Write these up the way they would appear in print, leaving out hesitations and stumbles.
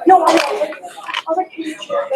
No, I was like, can you share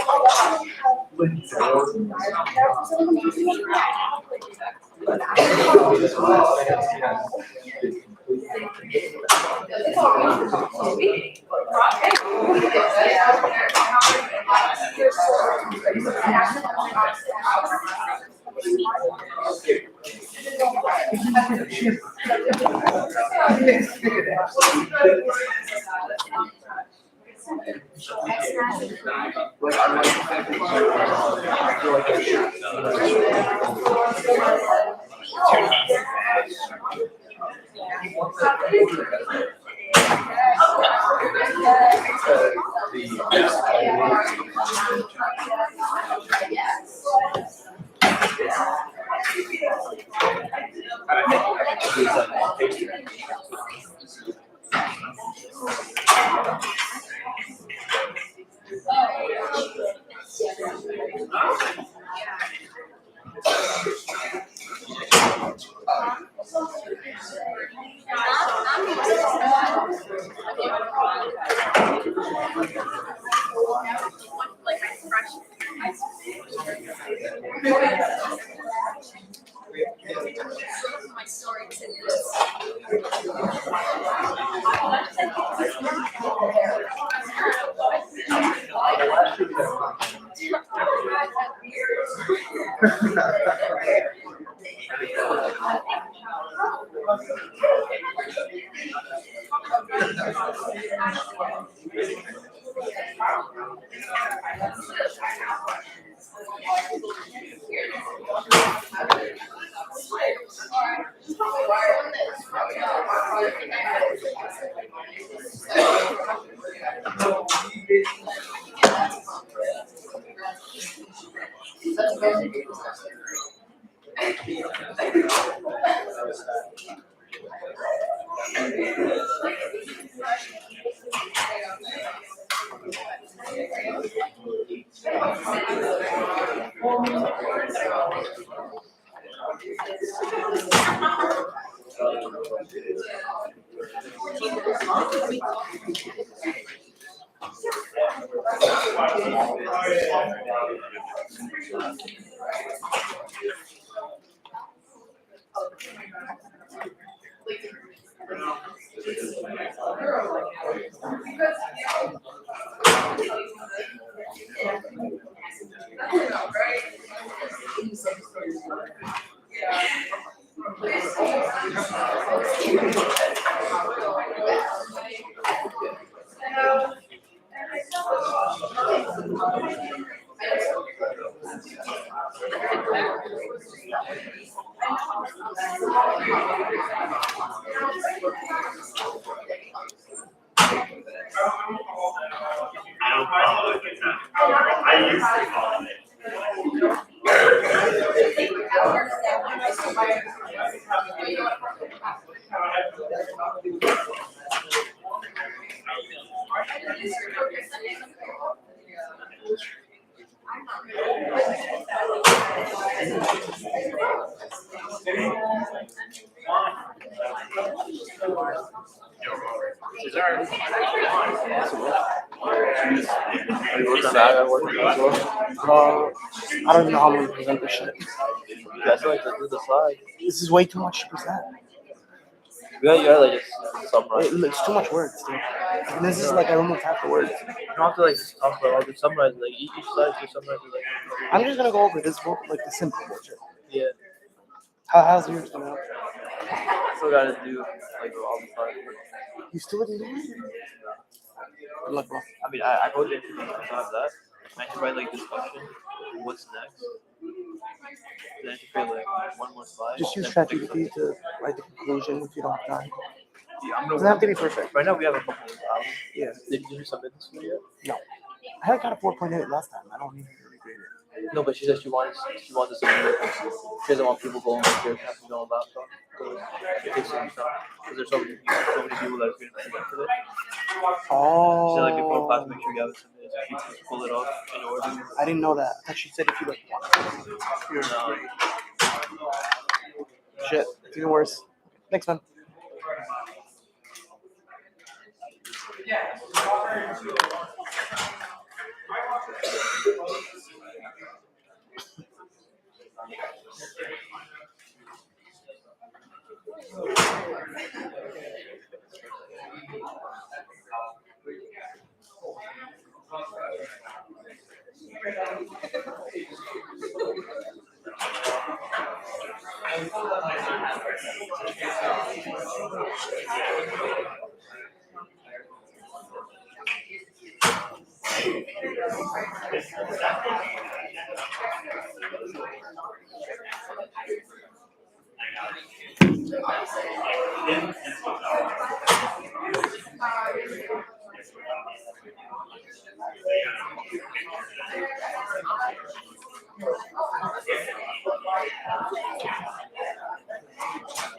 my story to I don't follow it. I used to follow it. I don't even know how I'm gonna present this shit. Yeah, I feel like do the slide. This is way too much to present. You gotta like just summarize. It's too much words, dude. And this is like I almost half the words. You don't have to like just talk about all the summarize. Like each slide you summarize like. I'm just gonna go over this book, like the simple bullshit. Yeah. How's yours coming out? I still gotta do like all the slides. You still didn't do it? Good luck, bro. I mean, I wrote the introduction, so I have that. I have to write like discussion. What's next? Then I have to create like one more slide. Just use then ChatGPT to write the conclusion if you don't have time. Yeah, I'm Doesn't have to be perfect. Right now we have a couple of hours. Yeah. Did you submit this one yet? No. I got a 4.8 last time. I don't need to regrade it. No, but she said she wants to submit it. She doesn't want people going like their have to go on laptop. It takes some time because there's so many people that are going to present for it. Oh. She said like before class, make sure you have it submitted. So you can pull it off in order. I didn't know that. I thought she said if you like want it. No. Shit. It's even worse. Thanks, man.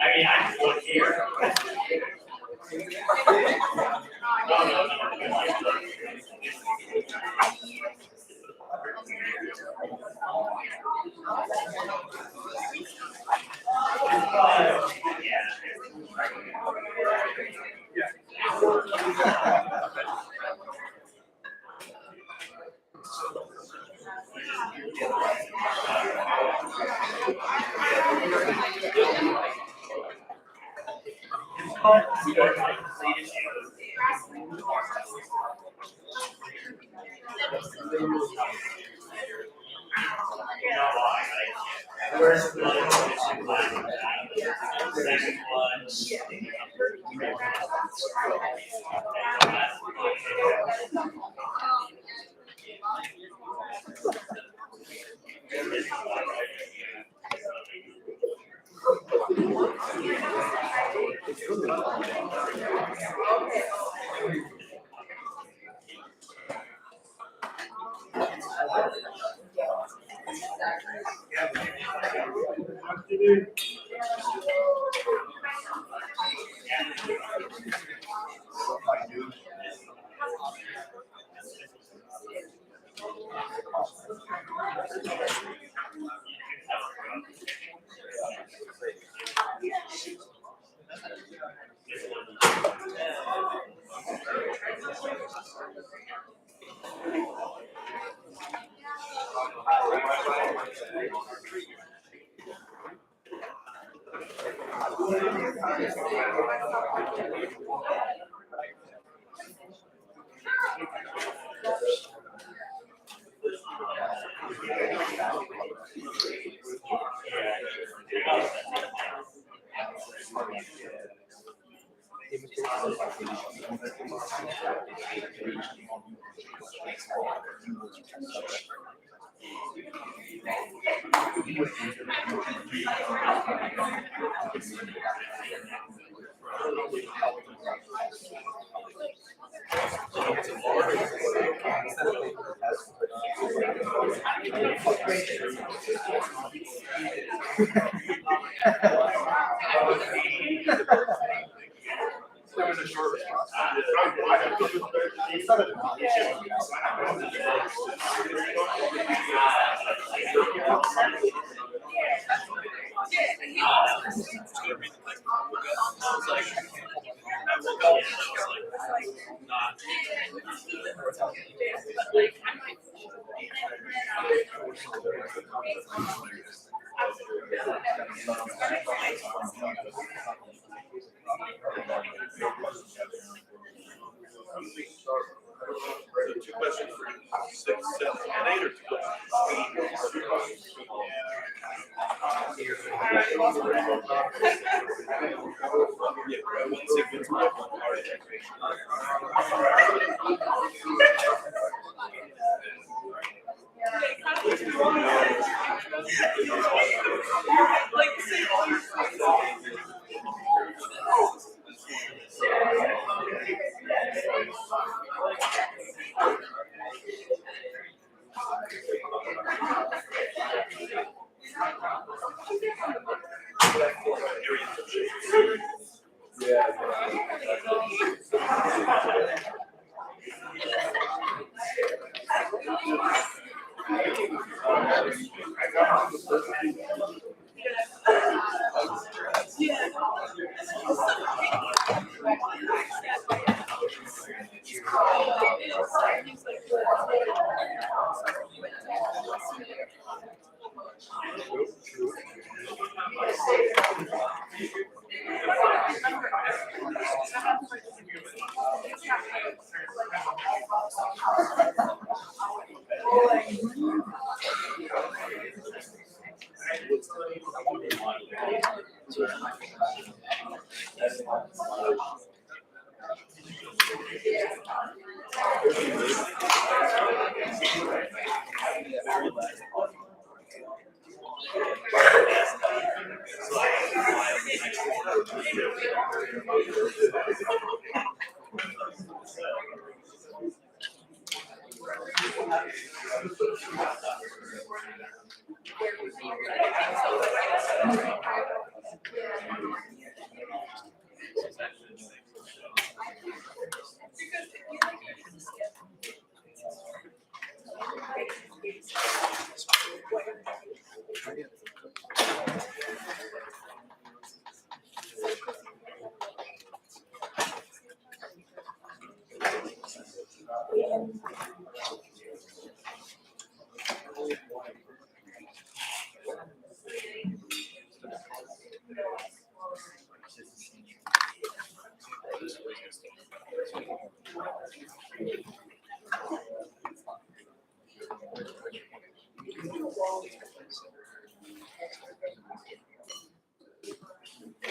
I mean, I just look here. There was a short response. Two questions for 6, 7, and 8, or 2 questions? Yeah, one sequence, one part. All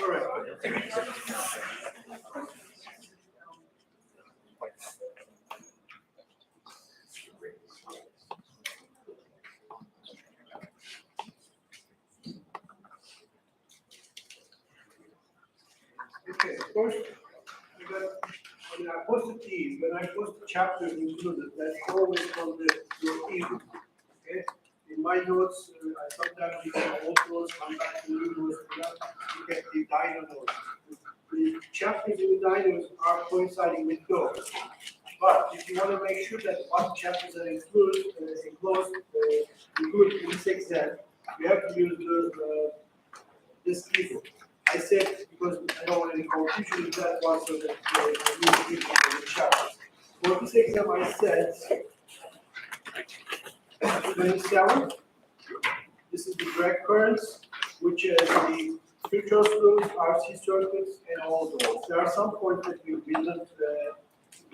right. Okay, first, when I post the keys, when I post the chapters included, that's always from your ebook. Okay? In my notes, I sometimes you can old notes, come back to new notes, you get the dino notes. The chapters in the dinos are coinciding with those. But if you want to make sure that what chapters are included in this exam, you have to use this ebook. I said, because I don't want any confusion with that one, so that you use the chapters. For this exam, I said 27. This is the drag currents, which is the filter screws, RC circuits, and all those. There are some points that we didn't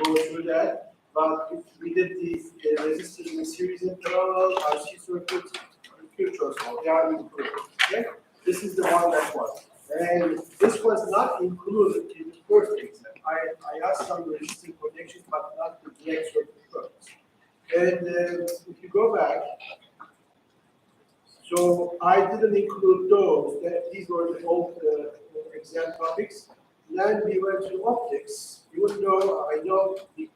go through that, but we did the resistors in series and parallel, RC circuits, and filter screws. They are included. Okay? This is the one that was. And this was not included in first exam. I asked some resistive connections, but not the direct circuit currents. And if you go back, so I didn't include those. These were the old exam topics. Then we went to optics. Even though I know we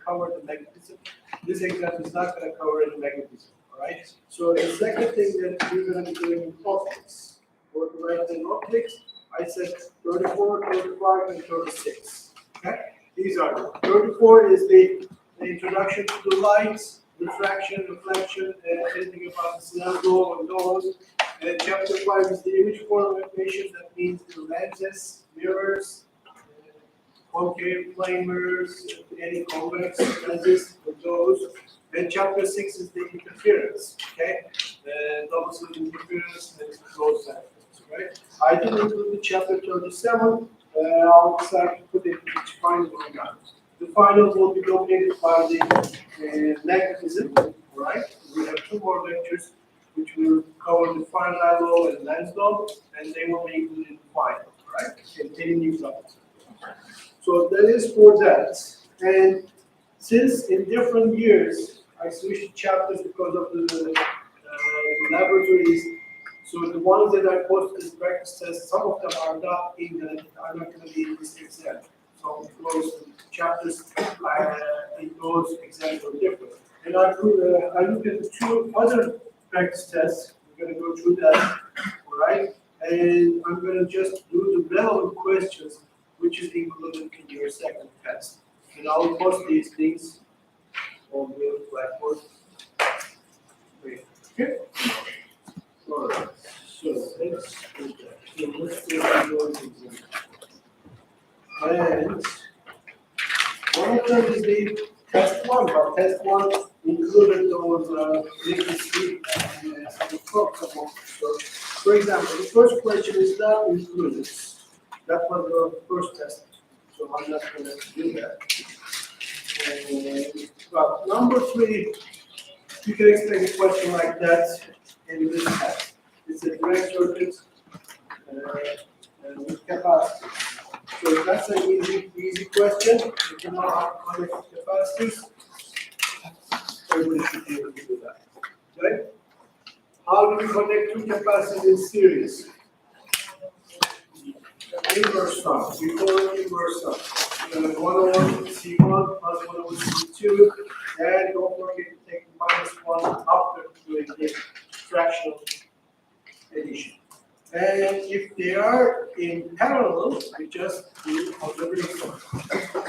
covered the magnetism, this exam is not going to cover any magnetism. All right. So the second thing that we're going to be doing in optics, or to write in optics, I said 34, 35, and 36. Okay. These are 34 is the introduction to the lights, refraction, reflection, anything about the Snell and those. And chapter 5 is the image formation. That means the lenses, mirrors, concave plane mirrors, any convex lenses with those. And chapter 6 is the interference. Okay, double slit interference and those factors. Right. I didn't include the chapter 37. I'll decide to put it each final going on. The finals will be dominated by the magnetism. Right. We have 2 more lectures which will cover the finite law and lens law, and they will be included in the final. Right. Containing new topics. So that is for that. And since in different years I switched chapters because of the laboratories, so the ones that I posted as practice tests, some of them are not going to be in this exam. So because chapters in those exams are different. And I looked at the 2 other practice tests. We're going to go through that, all right? And I'm going to just do the relevant questions, which is included in your second test. And I'll post these things on the Blackboard. Wait, okay? All right. So let's do that. So let's do those examples. And one of them is the test 1, but test 1 included those liquid sleep and some talks about. So, for example, the first question is not included. That was the first test, so I'm not going to do that. But number 3, you can expect a question like that in this test. It's a direct circuit with capacity. So that's an easy question. If you know how to connect capacitors, everybody should be able to do that. Okay? How do we connect 2 capacitors in series? Inverse sum. We call it inverse sum. 1 over C1 plus 1 over C2. And don't forget to take -1 after doing the fractional addition. And if they are in parallel, we just do algebraic sum.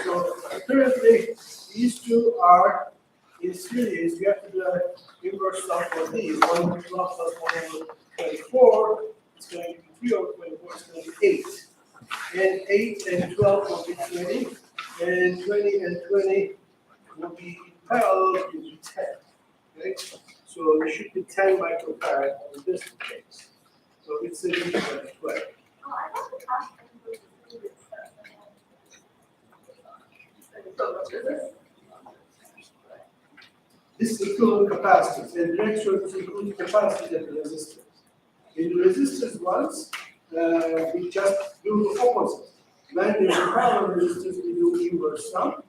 So currently, these 2 are in series. We have to do an inverse sum for these. 1 over 12 plus 1 over 24. It's going to be 3 over 24. It's going to be 8. And 8 and 12 will be 20. And 20 and 20 will be in parallel into 10. Okay? So there should be 10 microfarad in this case. So it's a different way. This is equivalent capacitance, and direct circuits include capacitance and resistance. In the resistance ones, we just do the opposite. When there's a parallel resistance, we do inverse sum.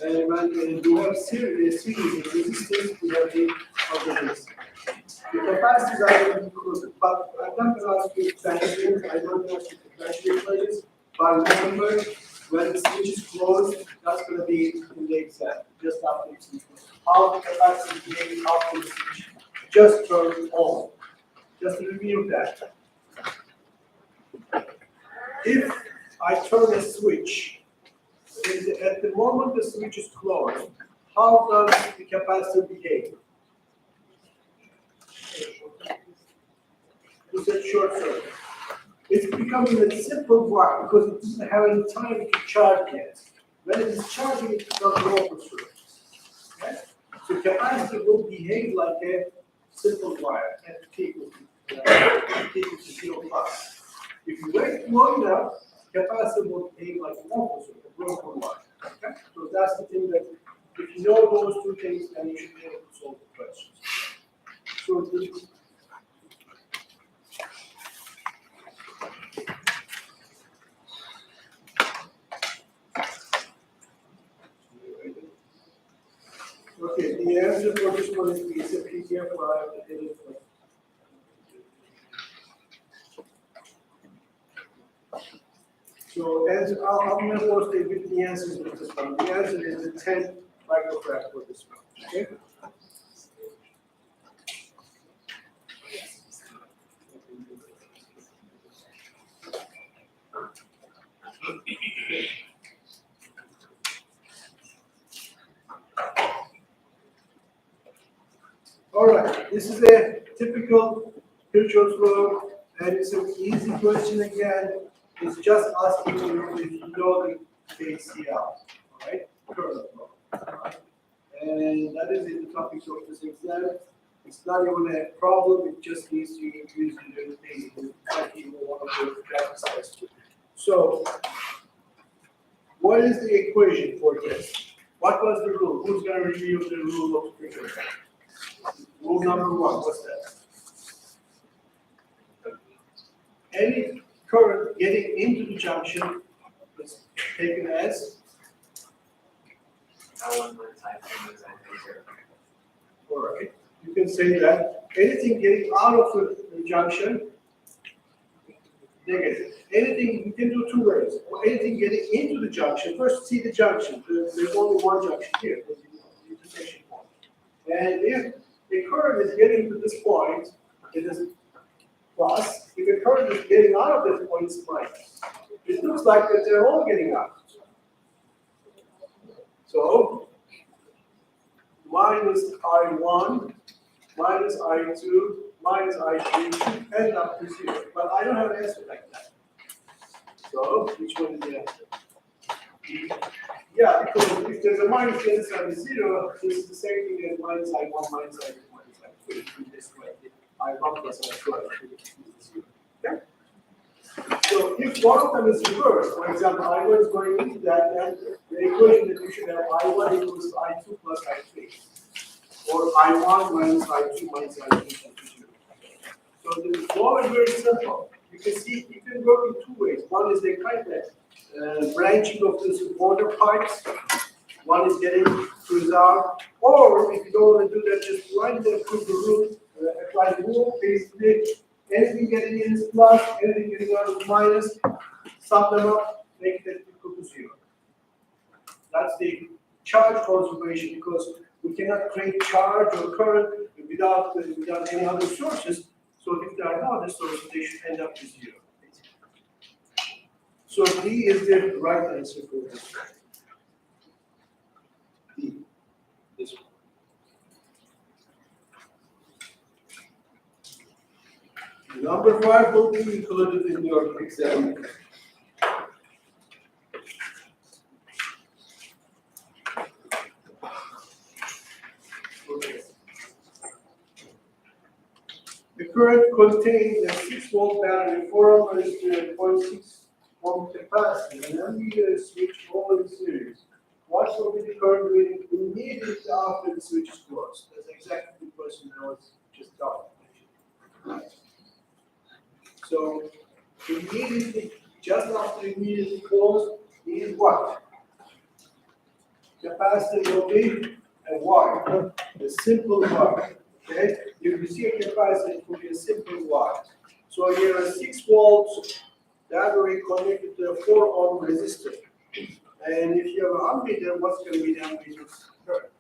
And when we do have series of resistance, we have the other resistance. The capacities are included, but I'm not going to ask you potential. I don't ask you potential equations. But remember, when the switch is closed, that's going to be in the exam, just after it's closed. How the capacity behaves after the switch just turned on. Just to review that. If I turn a switch, at the moment the switch is closed, how does the capacitor behave? It's a short circuit. It's becoming a simple wire because it doesn't have any time to charge yet. When it is charging, it becomes an open circuit. Okay? So capacitor will behave like a simple wire at t equals to 0 plus. If you wait long enough, capacitor will behave like an open circuit, a broken wire. Okay? So that's the thing that if you know those 2 things, then you should be able to solve the questions. So Okay, the answer for this one is it's a PDF file. So answer, I'm gonna post it with the answers with this one. The answer is the 10 micrograph for this one, okay? All right, this is a typical Kirchhoff's law, and it's an easy question again. It's just asking you if you know the KCL, all right? Current law. All right? And that is the topic of this exam. It's not even a problem, it just needs to increase the like you want to exercise to. So, what is the equation for this? What was the rule? Who's going to review the rule of Kirchhoff? Rule number one, what's that? Any current getting into the junction is taken as all right. You can say that anything getting out of the junction, negative. Anything, you can do two ways. Or anything getting into the junction, first see the junction. There's only one junction here, the intersection point. And if the current is getting to this point, it is plus. If the current is getting out of this point, it's minus. It looks like that they're all getting out. So, minus I1, minus I2, minus I3 should end up to 0. But I don't have an answer like that. So, which one is the answer? Yeah, because if there's a minus the other side is 0, this is the same thing as minus I1, minus I2, minus I3. This way, I1 plus I2, is 0. Okay? So if one of them is reversed, for example, I1 is going into that, then the equation that you should have I1 equals I2 plus I3. Or I1 minus I2 minus I3 equals 0. So the law is very simple. You can see, you can work in two ways. One is the kind of branching of this border pipes. One is getting through out. Or if you don't want to do that, just line them through the rule, apply the rule, basically. Anything getting in is plus, anything getting out is minus, sum them up, make that equal to 0. That's the charge conservation, because we cannot create charge or current without any other sources. So if there are no other sources, they should end up to 0. So D is the right answer for this. D. This one. Number 5 will be included in your exam. Okay. The current contains a 6-volt battery, 4 ohms to 0.6 ohm capacity, and ammeter switch all in series. What will be the current reading immediately after the switch is closed? That's exactly the question I was just talking about. So immediately, just after immediately close is what? Capacitor will be a wire, a simple wire. Okay? If you see a capacitor, it will be a simple wire. So you have a 6-volt battery connected to a 4 ohm resistor. And if you have an ammeter, what's going to be the ammeter current?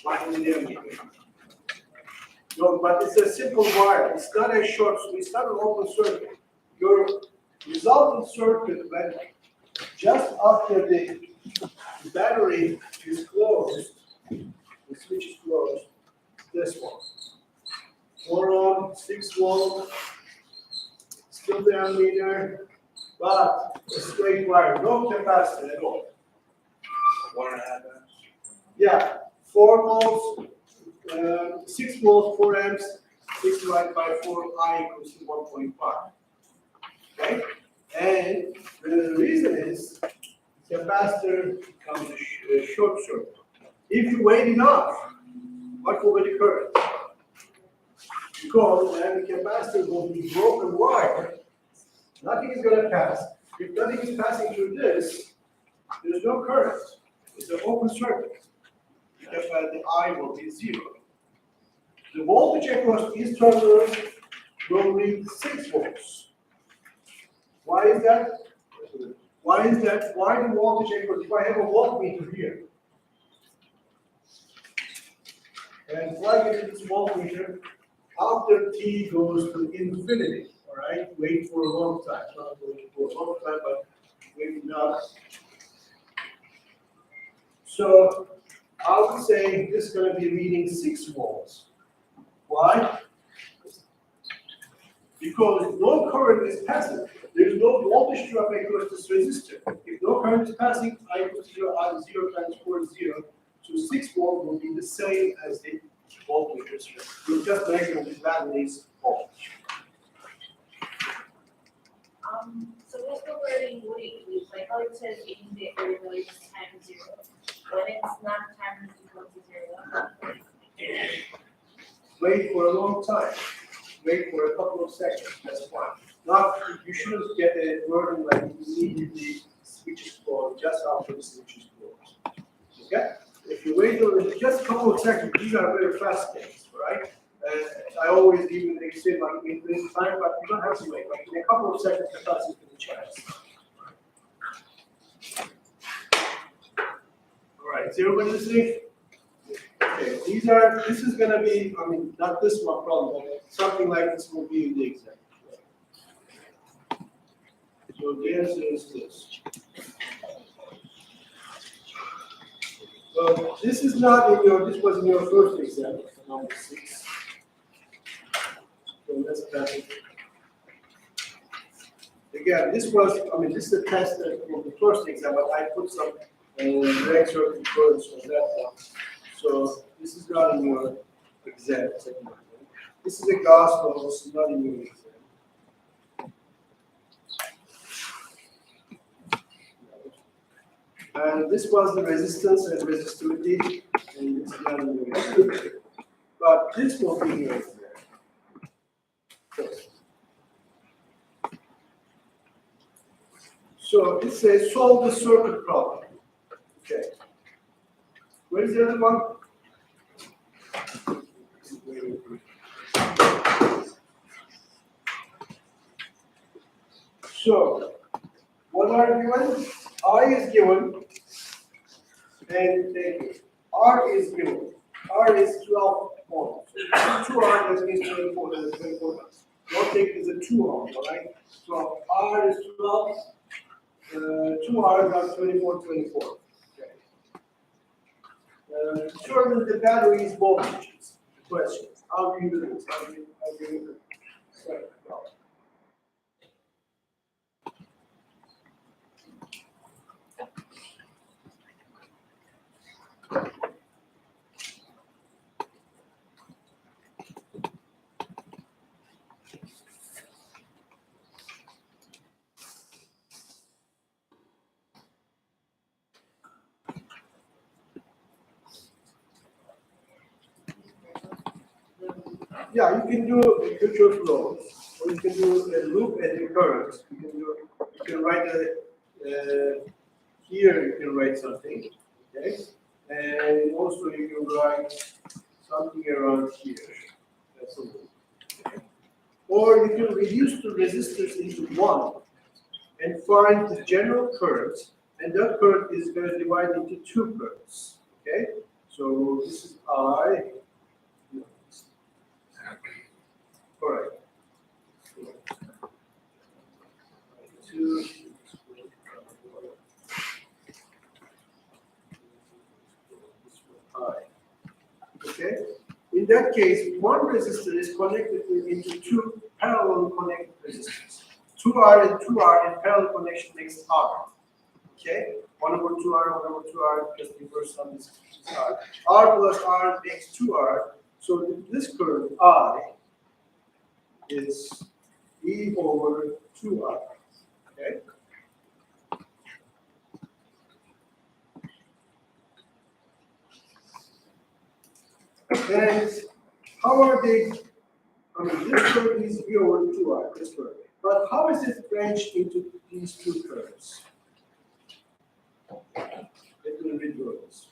What is the ammeter? No, but it's a simple wire. It's not a short, so it's not an open circuit. Your resultant circuit, when just after the battery is closed, the switch is closed, this one. 4 ohm, 6 volt, still the ammeter, but a straight wire, no capacitor at all. 1.5 amps. Yeah, 4 volts. 6 volts, 4 amps, 6 divided by 4, I equals to 1.5. Okay? And the reason is the capacitor becomes a short circuit. If you wait enough, what will be the current? Because then the capacitor will be broken wire, nothing is going to pass. If nothing is passing through this, there's no current. It's an open circuit. Because the I will be 0. The voltage across these terminals will read 6 volts. Why is that? Why is that? Why the voltage across? If I have a voltmeter here, and plug it into this voltmeter, after t goes to infinity, all right? Wait for a long time, not wait for a long time, but wait not. So I would say this is going to be reading 6 volts. Why? Because no current is passing. There is no voltage drop across this resistor. If no current is passing, I equals 0, I 0 times 4 is 0. So 6 volt will be the same as the voltmeter. We'll just measure the values voltage. So what's the wording would it use? Like how it says in the earlier time 0. When it's not time equal to 0. Wait for a long time. Wait for a couple of seconds. That's fine. Not you shouldn't get a wording like immediately switch is closed just after the switch is closed. Okay? If you wait just a couple of seconds, these are very fast things, right? I always even extend like in time, but you don't have to wait. Like in a couple of seconds, the class is going to change. All right, is everybody listening? Okay, this is going to be, I mean, not this one problem, but something like this will be in the exam. So the answer is this. So this is not in your, this was in your first exam, number 6. So let's pass it. Again, this was, I mean, this is a test from the first exam, but I put some direct circuit currents on that one. So this is not in your exam. This is a Gauss law, this is not in your exam. And this was the resistance and resistivity, and it's not in your exam. But this will be in your exam. So it says solve the circuit problem. Okay. Where is the other one? So, what are given? I is given, and R is given. R is 12 ohms. 2R, that means 24. Don't take it as a 2 ohm, all right? So R is 12, 2R is 24, 24. Determine the battery's voltages. Question: how do you do this? How do you do this? Sorry, no. Yeah, you can do a Kirchhoff law, or you can do a loop and recurrence. You can write here. You can write something, okay, and also you can write something around here. That's a loop. Okay. Or you can reduce the resistors into 1 and find the general current, and that current is going to divide into 2 currents. Okay, so this is I. All right. 2. I. Okay. In that case, one resistor is connected into 2 parallel connected resistors. 2R and 2R in parallel connection makes R. Okay. 1 over 2R, 1 over 2R, just reverse on this R. R plus R makes 2R. So this current I is E over 2R. Okay. And how are they? I mean, this current is E over 2R, this current. But how is it branched into these 2 currents? Let me redraw this.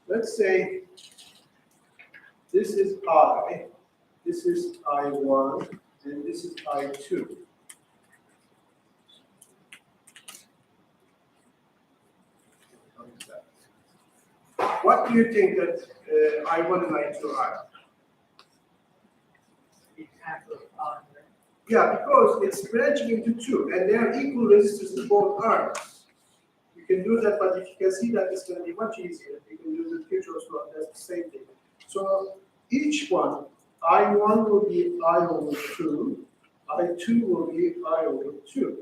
Let's say this is I, this is I1, and this is I2. What do you think that I1 and I2 are? Yeah, because it's branching into two, and they are equal resistors to both arms. You can do that, but if you can see that it's going to be much easier. You can do it in the future as well. That's the same thing. So each one, I1 will be I over 2, I2 will be I over 2.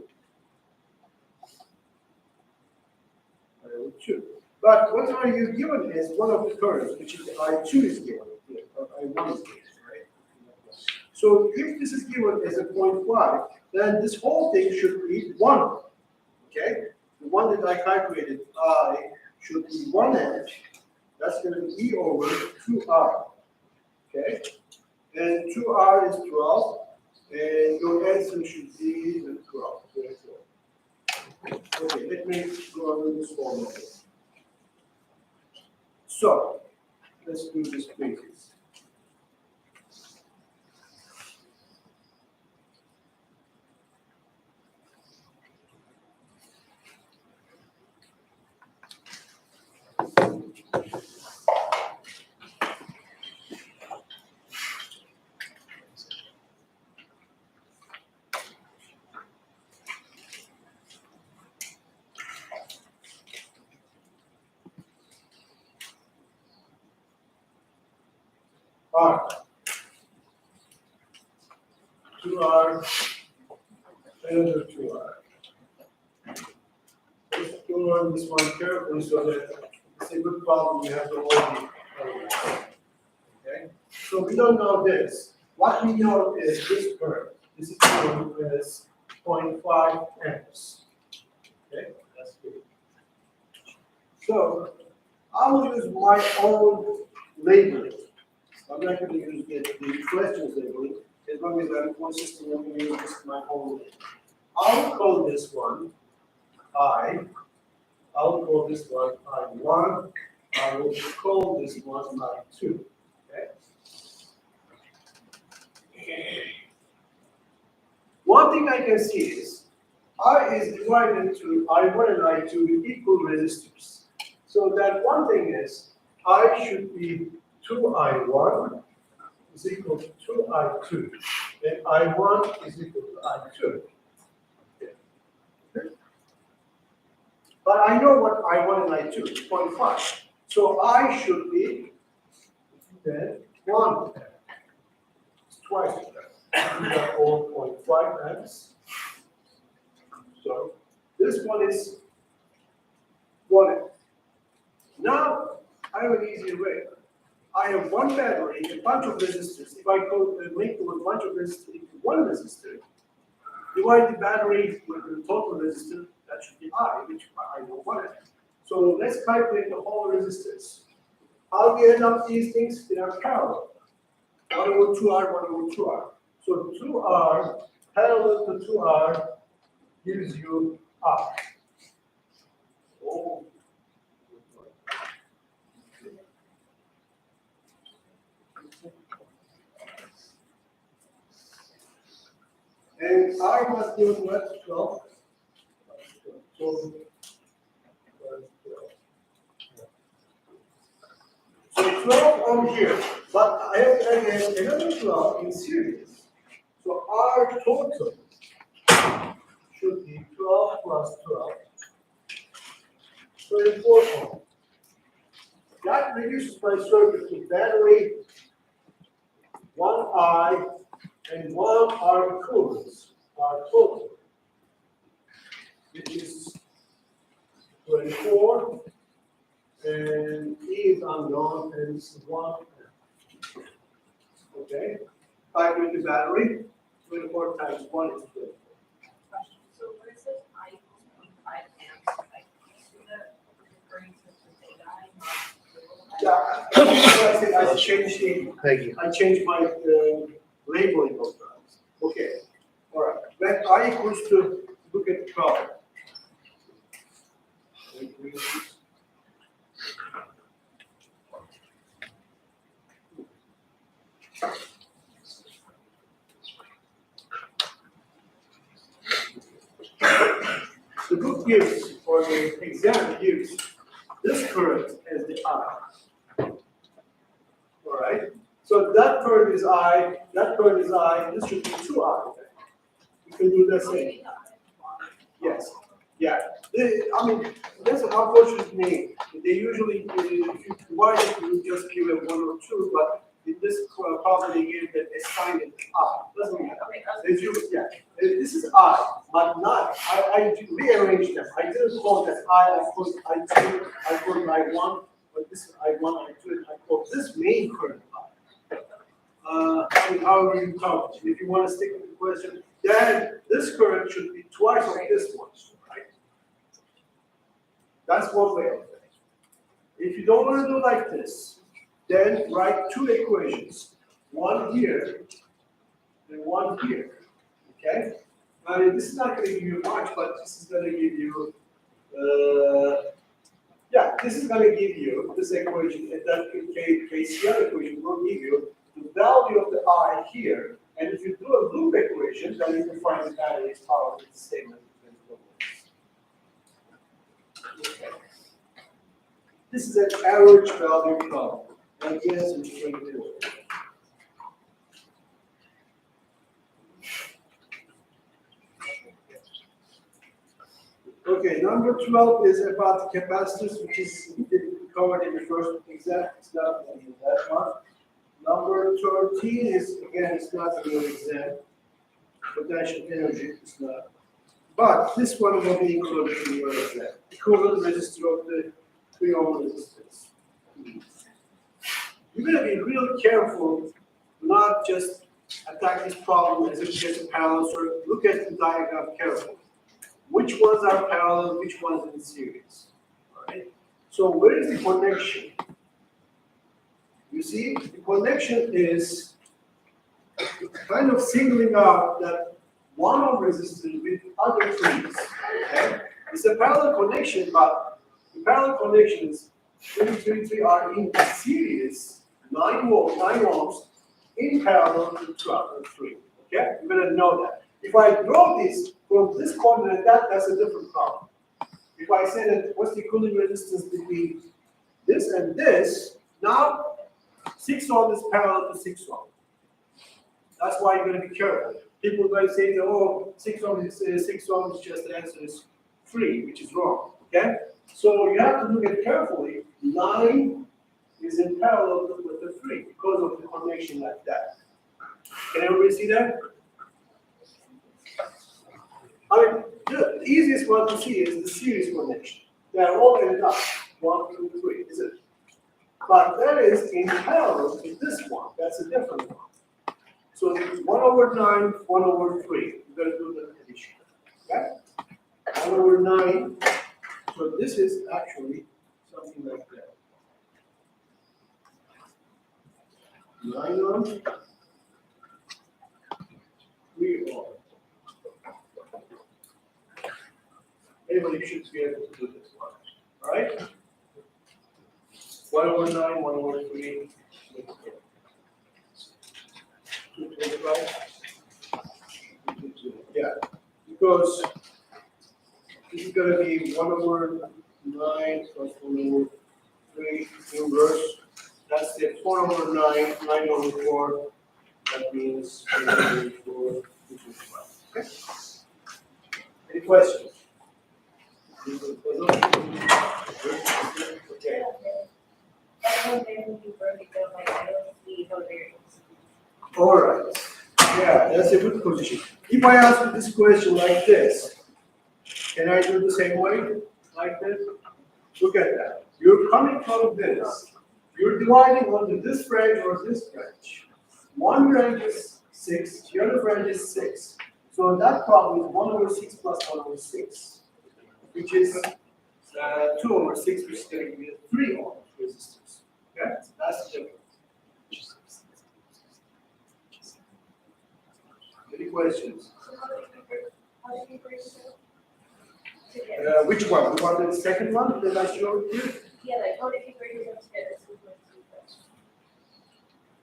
I over 2. But whatever you're given is one of the currents, which is I2 is given here, or I1 is given, right? So if this is given as a 0.5, then this whole thing should be 1. Okay? The one that I calculated, I should be 1 edge. That's going to be E over 2R. Okay? And 2R is 12. And your answer should be 12. Okay, let me go on with this formula. So, let's do this please. R. 2R, another 2R. Let's go on this one carefully so that it's a good problem you have to already. Okay? So we don't know this. What we know is this term. This is known as 0.5 amps. Okay? That's good. So I will use my own labeling. I'm not going to use the questions labeling. As long as I'm consistent, I'm going to use just my own labeling. I'll call this one I. I'll call this one I1. I will call this one I2. Okay? One thing I can see is I is divided into I1 and I2 with equal resistors. So that one thing is I should be 2I1 is equal to 2I2. And I1 is equal to I2. Okay. But I know what I1 and I2 is 0.5. So I should be then 1. It's twice that. These are all 0.5 amps. So this one is 1 amp. Now I have an easier way. I have one battery, a bunch of resistors. If I go make a bunch of resistors into one resistor, divide the battery with the total resistor, that should be I, which I know 1 amp. So let's calculate the whole resistance. How do we end up these things? They are parallel. 1 over 2R, 1 over 2R. So 2R parallel to 2R gives you R. Oh. And I was given what? 12. So 12 on here, but I have again another 12 in series. So our total should be 12 plus 12, 34 ohm. That reduces my circuit to battery, 1 I, and 1 R equivalents, our total, which is 24, and E is unknown, and this is 1. Okay? Calculate the battery, 24 times 1 is 24. So where it says I equals 0.5 amps, I see that referring to the data I. Yeah, I said I changed Thank you. I changed my labeling of terms. Okay, all right. When I equals to, look at the problem. The book gives, or the exam gives, this current as the I. All right? So that current is I, that current is I, this should be 2I. You can do the same. Yes, yeah. I mean, that's an unfortunate name. They usually, if you divide it, you just give it 1 or 2, but in this problem, they gave that assigned it I. Doesn't matter. As you, yeah, this is I, but not, I rearranged them. I didn't call that I put I2, I put I1, but this is I1, I2, and I call this main current I. I mean, however you count. If you want to stick with the question, then this current should be twice of this one, right? That's one way of it. If you don't want to do like this, then write 2 equations, one here and one here. Okay? I mean, this is not going to give you much, but this is going to give you, yeah, this is going to give you this equation, and that KCL equation will give you the value of the I here. And if you do a loop equation, then you can find the battery's power with the statement. Okay. This is an average value problem. And the answer is 22. Okay, number 12 is about the capacitors, which is covered in the first exam. It's not in that one. Number 13 is, again, it's not a real exam. Potential energy is not. But this one will be included in your exam. Equivalent resistor of the 3 ohm resistance. You're going to be real careful, not just attack this problem as if it's just a parallel circuit. Look at the diagram carefully. Which ones are parallel, which ones in series? All right? So where is the connection? You see, the connection is kind of singling out that one ohm resistance with other trees. Okay? It's a parallel connection, but the parallel connections 3 are in series, 9 ohms in parallel to 12 and 3. Okay? You're going to know that. If I draw this from this coordinate, that's a different problem. If I say that what's the equivalent resistance between this and this, now 6 ohm is parallel to 6 ohm. That's why you're going to be careful. People might say, oh, 6 ohm is 6 ohm is just the answer is 3, which is wrong. Okay? So you have to look at carefully. 9 is in parallel with the 3 because of the connection like that. Can everybody see that? I mean, the easiest one to see is the series connection. They are all ended up 1, 2, 3, is it? But that is in parallel with this one. That's a different one. So it's 1/9, 1/3. You're going to do the addition. Okay? 1/9. So this is actually something like that. 9 ohm, 3 ohm. Anybody should be able to do this one. All right? 1/9, 1/3. 225. Yeah, because this is going to be 1/9 plus 1/3 inverse. That's the 4/9, 9/4. That means 4/4. Okay. Any questions? Okay. All right. Yeah, that's a good position. If I ask you this question like this, can I do the same way? Like this? Look at that. You're coming from this. You're dividing onto this branch or this branch. One branch is 6, the other branch is 6. So that problem is 1/6 plus 1/6, which is 2/6, which is going to give you 3 ohm resistance. Okay, that's the difference. Any questions? How do you bring it together? Which one? The one, the second one that I showed you? Yeah, like, how did you bring them together? So it's like two questions.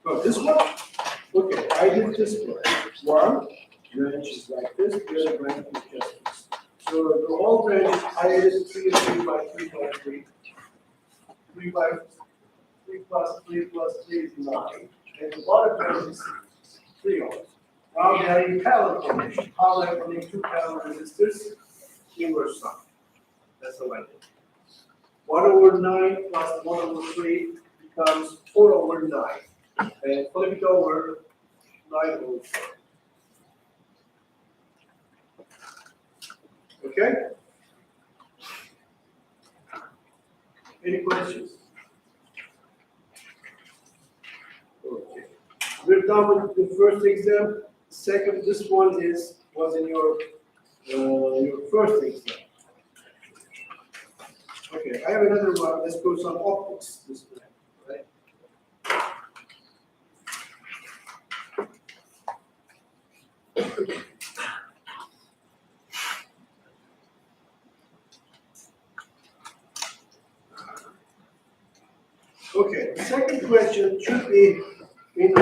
Oh, this one? Okay, I did this one. One branch is like this, the other branch is just this. So the whole branch, I added 3 and 3 by 3 by 3. 3 by 3 plus 3 plus 3 is 9. And the bottom branch is 3 ohms. Now they are in parallel connection. How do I connect two parallel resistors? Inverse sum. That's how I did. 1 over 9 plus 1 over 3 becomes 4 over 9. And flip it over 9 over 4. Okay? Any questions? Okay. We're done with the first exam. Second, this one was in your first exam. Okay, I have another one. Let's go some optics this time, right? Okay, the second question should be in the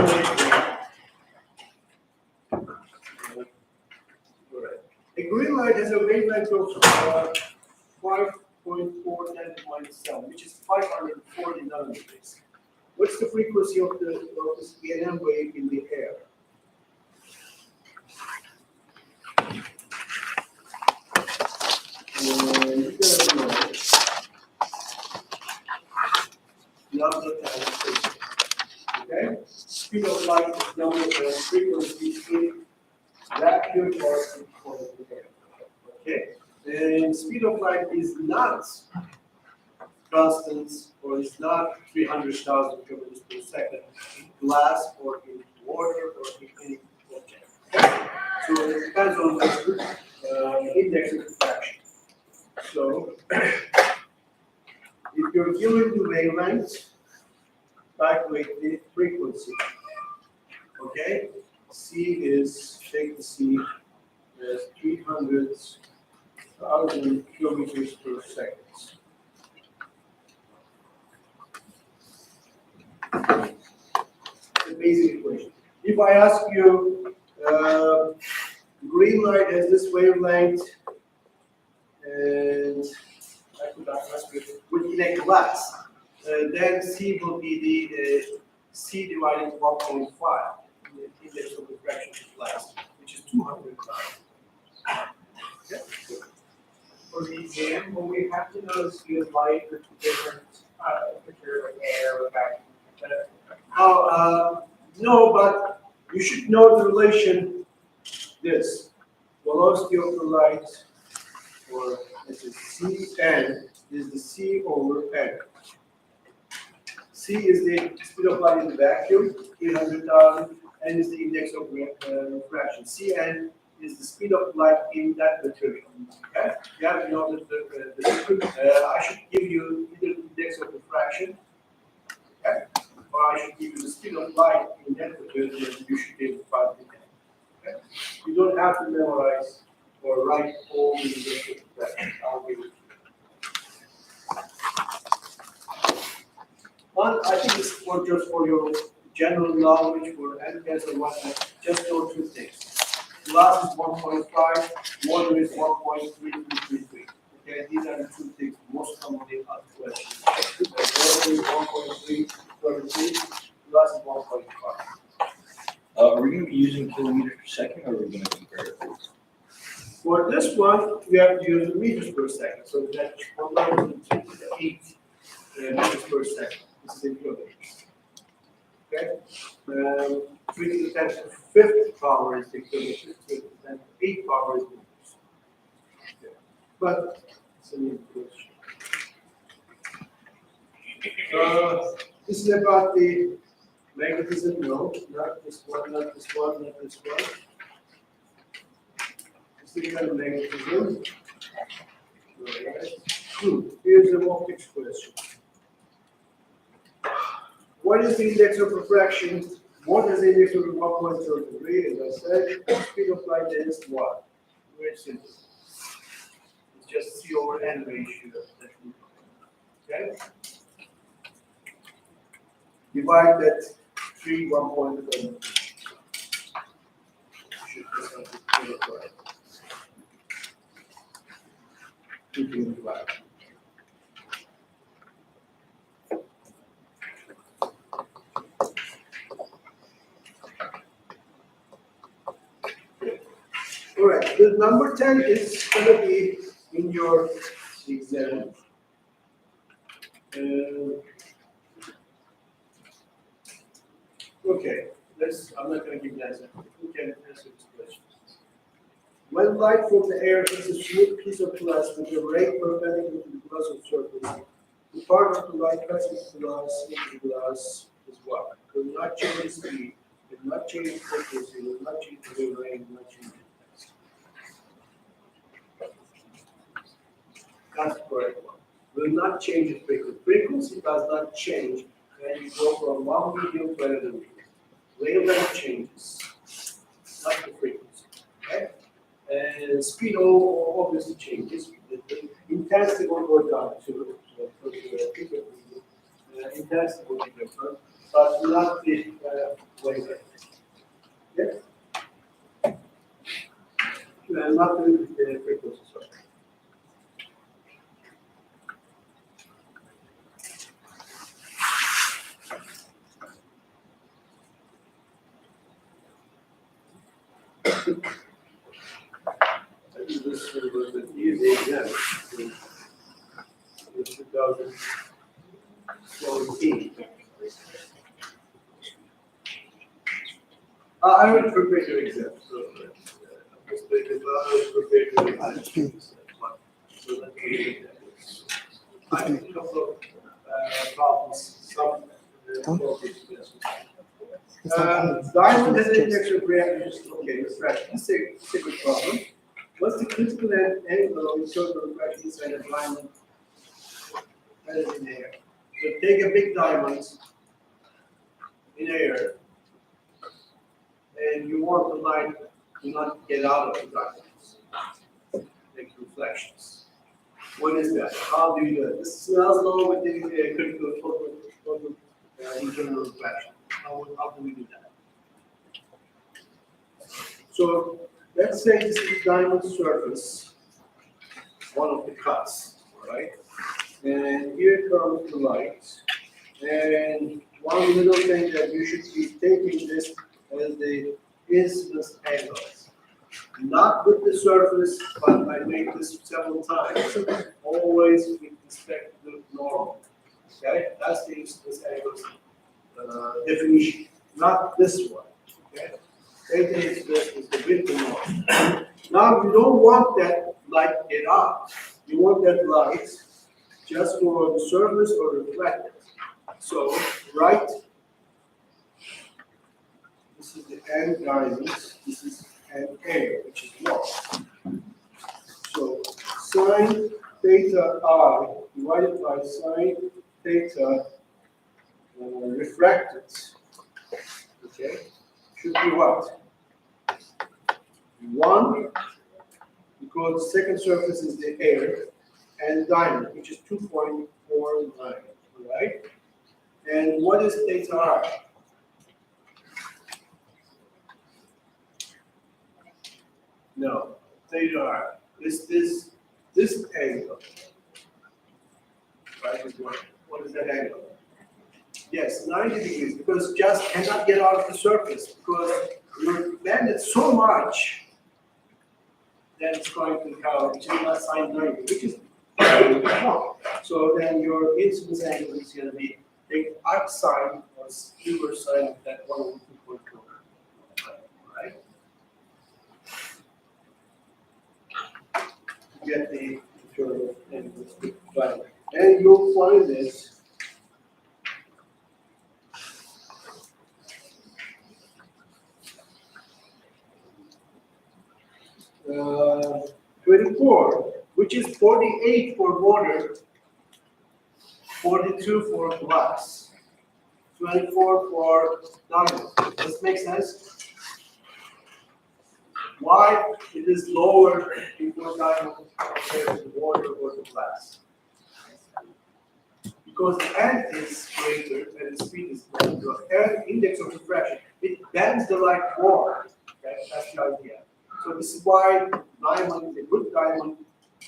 a green light has a wavelength of 5.4 10 to minus 7, which is 540 nanometers. What's the frequency of this ENM wave in the air? You gotta know number times frequency. Okay? Speed of light is number of frequency in vacuum or in the air. Okay? And speed of light is not constant or is not 300,000 kilometers per second in glass or in water or in any object. So it depends on the index of diffraction. So if you're given the wavelength, calculate the frequency. Okay? Take the C as 300,000 kilometers per second. The basic equation. If I ask you, green light has this wavelength, and I could ask you, in a glass, then C will be the C divided 1.5, the index of diffraction of glass, which is 200,000. Okay? For the exam, what we have to know is the light with different material like air or vacuum. No, but you should know the relation, this, velocity of the light, or this is Cn, is the C over N. C is the speed of light in the vacuum, 800,000, N is the index of refraction. Cn is the speed of light in that material. Okay? You have to know the difference. I should give you either the index of refraction, okay? Or I should give you the speed of light in that material, and you should be able to find it. Okay? You don't have to memorize or write all the index of refraction. I'll give it to you. One, I think this is just for your general knowledge, for MCAS or whatnot, just know two things. Glass is 1.5, water is 1.3333. Okay, these are the two things most commonly asked questions. Water is 1.333, glass is 1.5. Are we going to be using kilometers per second, or are we going to compare it? For this one, we have to use meters per second, so that's 1,008 meters per second. This is in kilometers. Okay? 3 to the 10 to the 5th power is the kilometers, 3 to the 10 to the 8th power is meters. Okay. But it's a new question. This is about the magnetism. No, not this one, not this one, not this one. This is the kind of magnetism. Right. Here's the optics question. what is the index of refraction? What is the index of 1.33? As I said, speed of light is what? Very simple. It's just C over N ratio. Okay? Divide that 3, 1.7. Should be something right. 2.5. All right, the number 10 is gonna be in your exam. Okay, I'm not gonna give the answer. Who can answer this question? When light from the air hits a smooth piece of glass with a ray perpendicular to the glass of surface, the part of the light passes the glass into the glass as well. It will not change the speed, it will not change the frequency, it will not change the wavelength, it will not change the intensity. That's the correct one. Will not change the frequency. Frequency does not change when you go from one medium to another medium. Wavelength changes, not the frequency. Okay? And speed obviously changes. The intensity will go down too. So for the frequency, intensity will be different, but not the wavelength. Yes? Not the frequency, sorry. This was an easy exam in 2017. I would prepare your exam, so I was prepared your exam. So that I have a couple of problems, some diamond has an index of reaction. Okay, refraction. This is a good problem. What's the critical angle of total refraction inside a diamond that is in the air? So take a big diamond in air, and you want the light to not get out of the diamond, make reflections. What is that? How do you do it? This smells low with the critical total internal reflection. How do we do that? So let's say this is diamond surface, one of the cuts, all right? And here comes the light. And one little thing that you should be taking this as the incidence angles. Not with the surface, but I make this several times. Always with respect to normal. Okay, that's the incidence angles definition, not this one. Okay, take the incidence is the width of normal. Now you don't want that light get out. You want that light just go on the surface or reflected. So right. This is the end diamond. This is end air, which is north. So sine theta I divided by sine theta refracted. Okay, should be what? 1, because the second surface is the air, and diamond, which is 2.49. Right? And what is theta I? No, theta I. This angle. Right? What is that angle? Yes, 90 degrees, because just cannot get out of the surface, because you're bended so much that it's going to come to that sine 90, which is wrong. So then your incidence angle is going to be the arc sine or inverse sine of that 102.4. Right? Get the internal angle. And you'll find this. 24, which is 48 for water, 42 for glass. 24 for diamond. Does this make sense? Why it is lower before diamond compared to the water or the glass? Because the N is greater and the speed is lower. The N index of refraction, it bends the light more. Okay? That's the idea. So this is why diamond, a good diamond,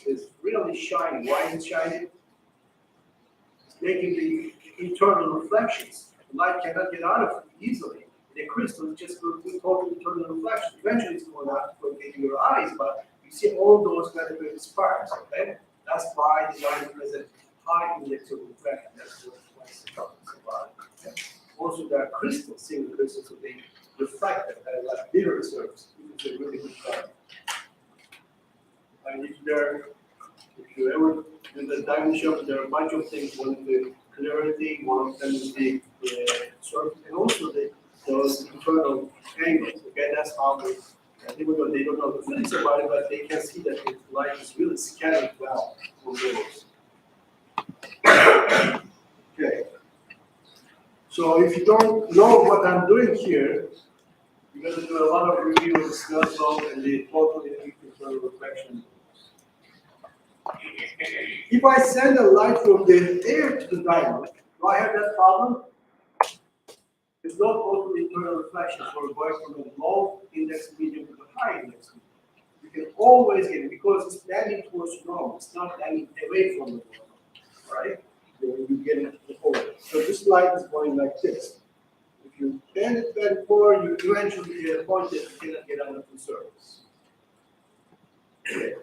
is really shiny. Why is it shiny? It's making the internal reflections. The light cannot get out of it easily. The crystal is just going to total internal reflection. Eventually it's going out to get your eyes, but you see all those kind of sparks, okay? That's why the diamond has a high index of refraction. That's what it's about. Okay? Also, there are crystals, single crystals, so they reflect it like mirror surface. It's a really good diamond. And if you ever do the diamond shop, there are a bunch of things. One is the clarity, one of them is the surface, and also those internal angles. Okay, that's how even though they don't know the physics about it, but they can see that the light is really scattered well on those. Okay. So if you don't know what I'm doing here, you're going to do a lot of review of the Snell and the total internal reflection. If I send a light from the air to the diamond, do I have that problem? There's no total internal reflection, so we're going from the low index medium to the high index medium. You can always get it because it's bending towards normal. It's not bending away from the normal, right? Then you get it forward. So this light is going like this. If you bend it forward, you eventually get a point that you cannot get out of the surface. Okay.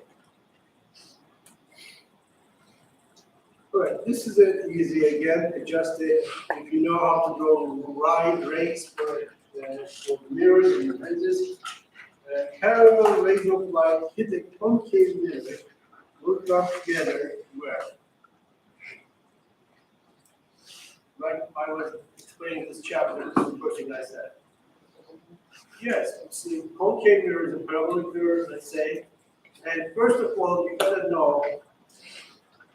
All right, this is it easy again. Adjust it. If you know how to draw rays for the mirrors and the lenses, parallel rays of light hit a concave mirror, will come together where? Like I was explaining this chapter, this is the first thing I said. Yes, it's the concave mirror is a parabolic mirror, let's say. And first of all, you gotta know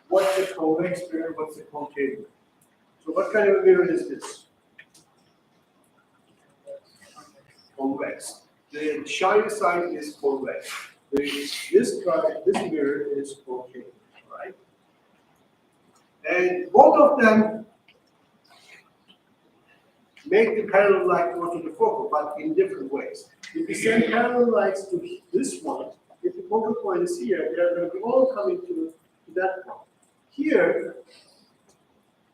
what's the convex mirror, what's the concave mirror. So what kind of a mirror is this? Convex. The shiny side is convex. This mirror is concave, right? And both of them make the parallel light go to the focal, but in different ways. If you send parallel lights to this one, if the focal point is here, they're going to be all coming to that point. Here,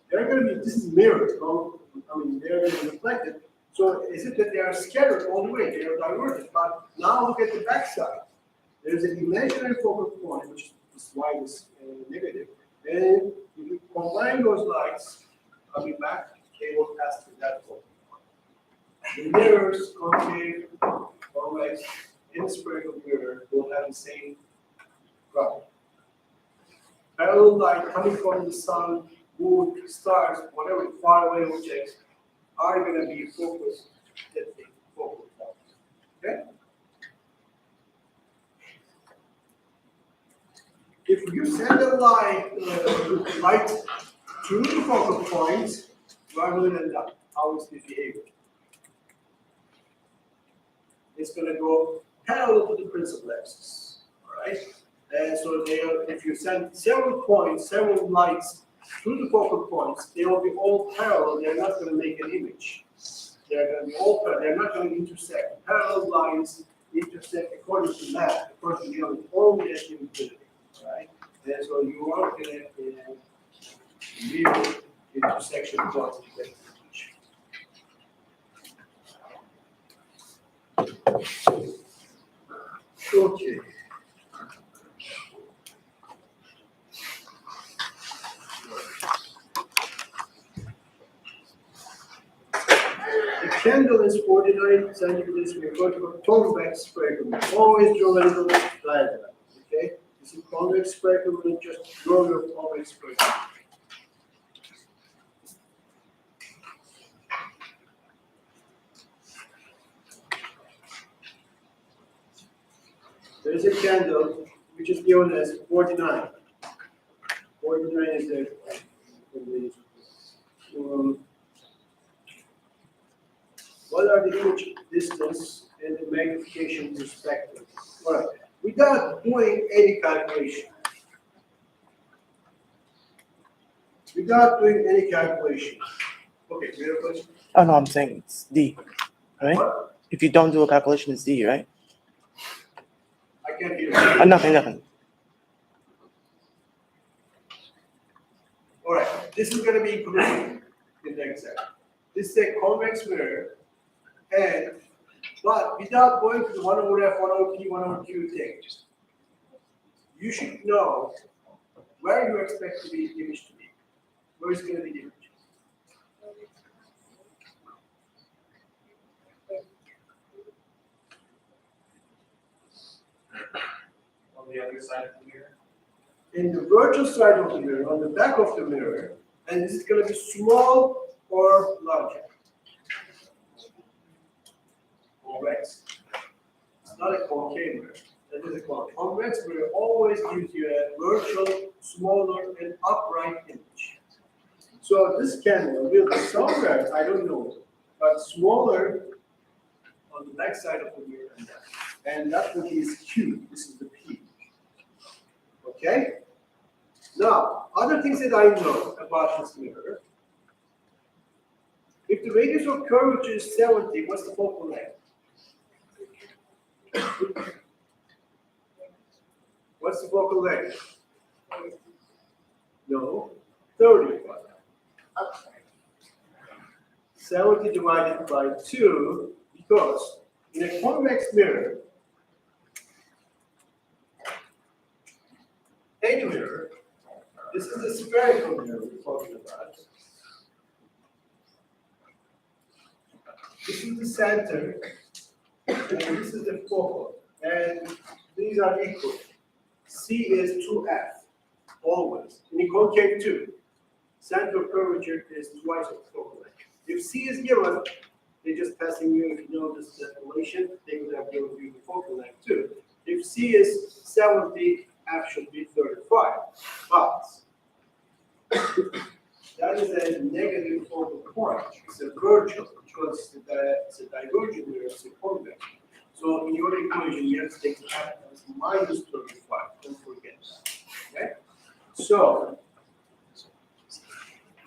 they're going to be, this is mirrored, they're going to be reflected. So is it that they are scattered all the way, they are divergent? But now look at the back side. There's an imaginary focal point, which is why it's negative. And if you combine those lights coming back, they will pass through that focal point. The mirrors, concave, convex, in the spherical mirror will have the same property. Parallel light coming from the sun, moon, stars, whatever faraway objects are going to be focused at the focal point. Okay? If you send a light through the focal point, where will it end up? How is the behavior? It's going to go parallel to the principal axis. All right? And so if you send several points, several lights through the focal points, they will be all parallel. They're not going to make an image. They're going to be all parallel. They're not going to intersect. Parallel lines intersect according to math, according to the only at infinity. Right? And so you are going to real intersection points to get the image. Okay. The candle is 49 centimeters. We're going to a convex spherical. Always draw a little diagram. Okay? This is convex spherical. Just draw your convex spherical. There is a candle which is given as 49. 49 is the What are the image distance and the magnification perspective? All right, without doing any calculation. Without doing any calculation. Okay, you have a question? Oh no, I'm saying it's D, right? What? If you don't do a calculation, it's D, right? I can't hear you. Nothing. All right, this is gonna be included in the exam. This is a convex mirror, and, but without going to the 1 over F, 1 over P, 1 over Q thing, you should know where you expect to be the image to be. Where is gonna be the image? On the other side of the mirror. In the virtual side of the mirror, on the back of the mirror, and this is gonna be small or larger. Convex. It's not a concave mirror. That is a convex mirror always gives you a virtual, smaller, and upright image. So this camera will be somewhere, I don't know, but smaller on the back side of the mirror than that. And that will be is Q. This is the P. Okay? Now, other things that I know about this mirror. If the radius of curvature is 70, what's the focal length? What's the focal length? No, 30. 70 divided by 2, because in a convex mirror, any mirror, this is a spherical mirror we're talking about. This is the center, and this is the focal, and these are equal. C is 2F, always. In a concave 2, center of curvature is twice of focal length. If C is given, they're just passing you, if you know this relation, they would have given you the focal length too. If C is 70, F should be 35. But that is a negative focal point. It's a virtual because it's a divergent mirror, it's a convex. So in your equation, you have to take F as minus 35. Don't forget that. Okay? So,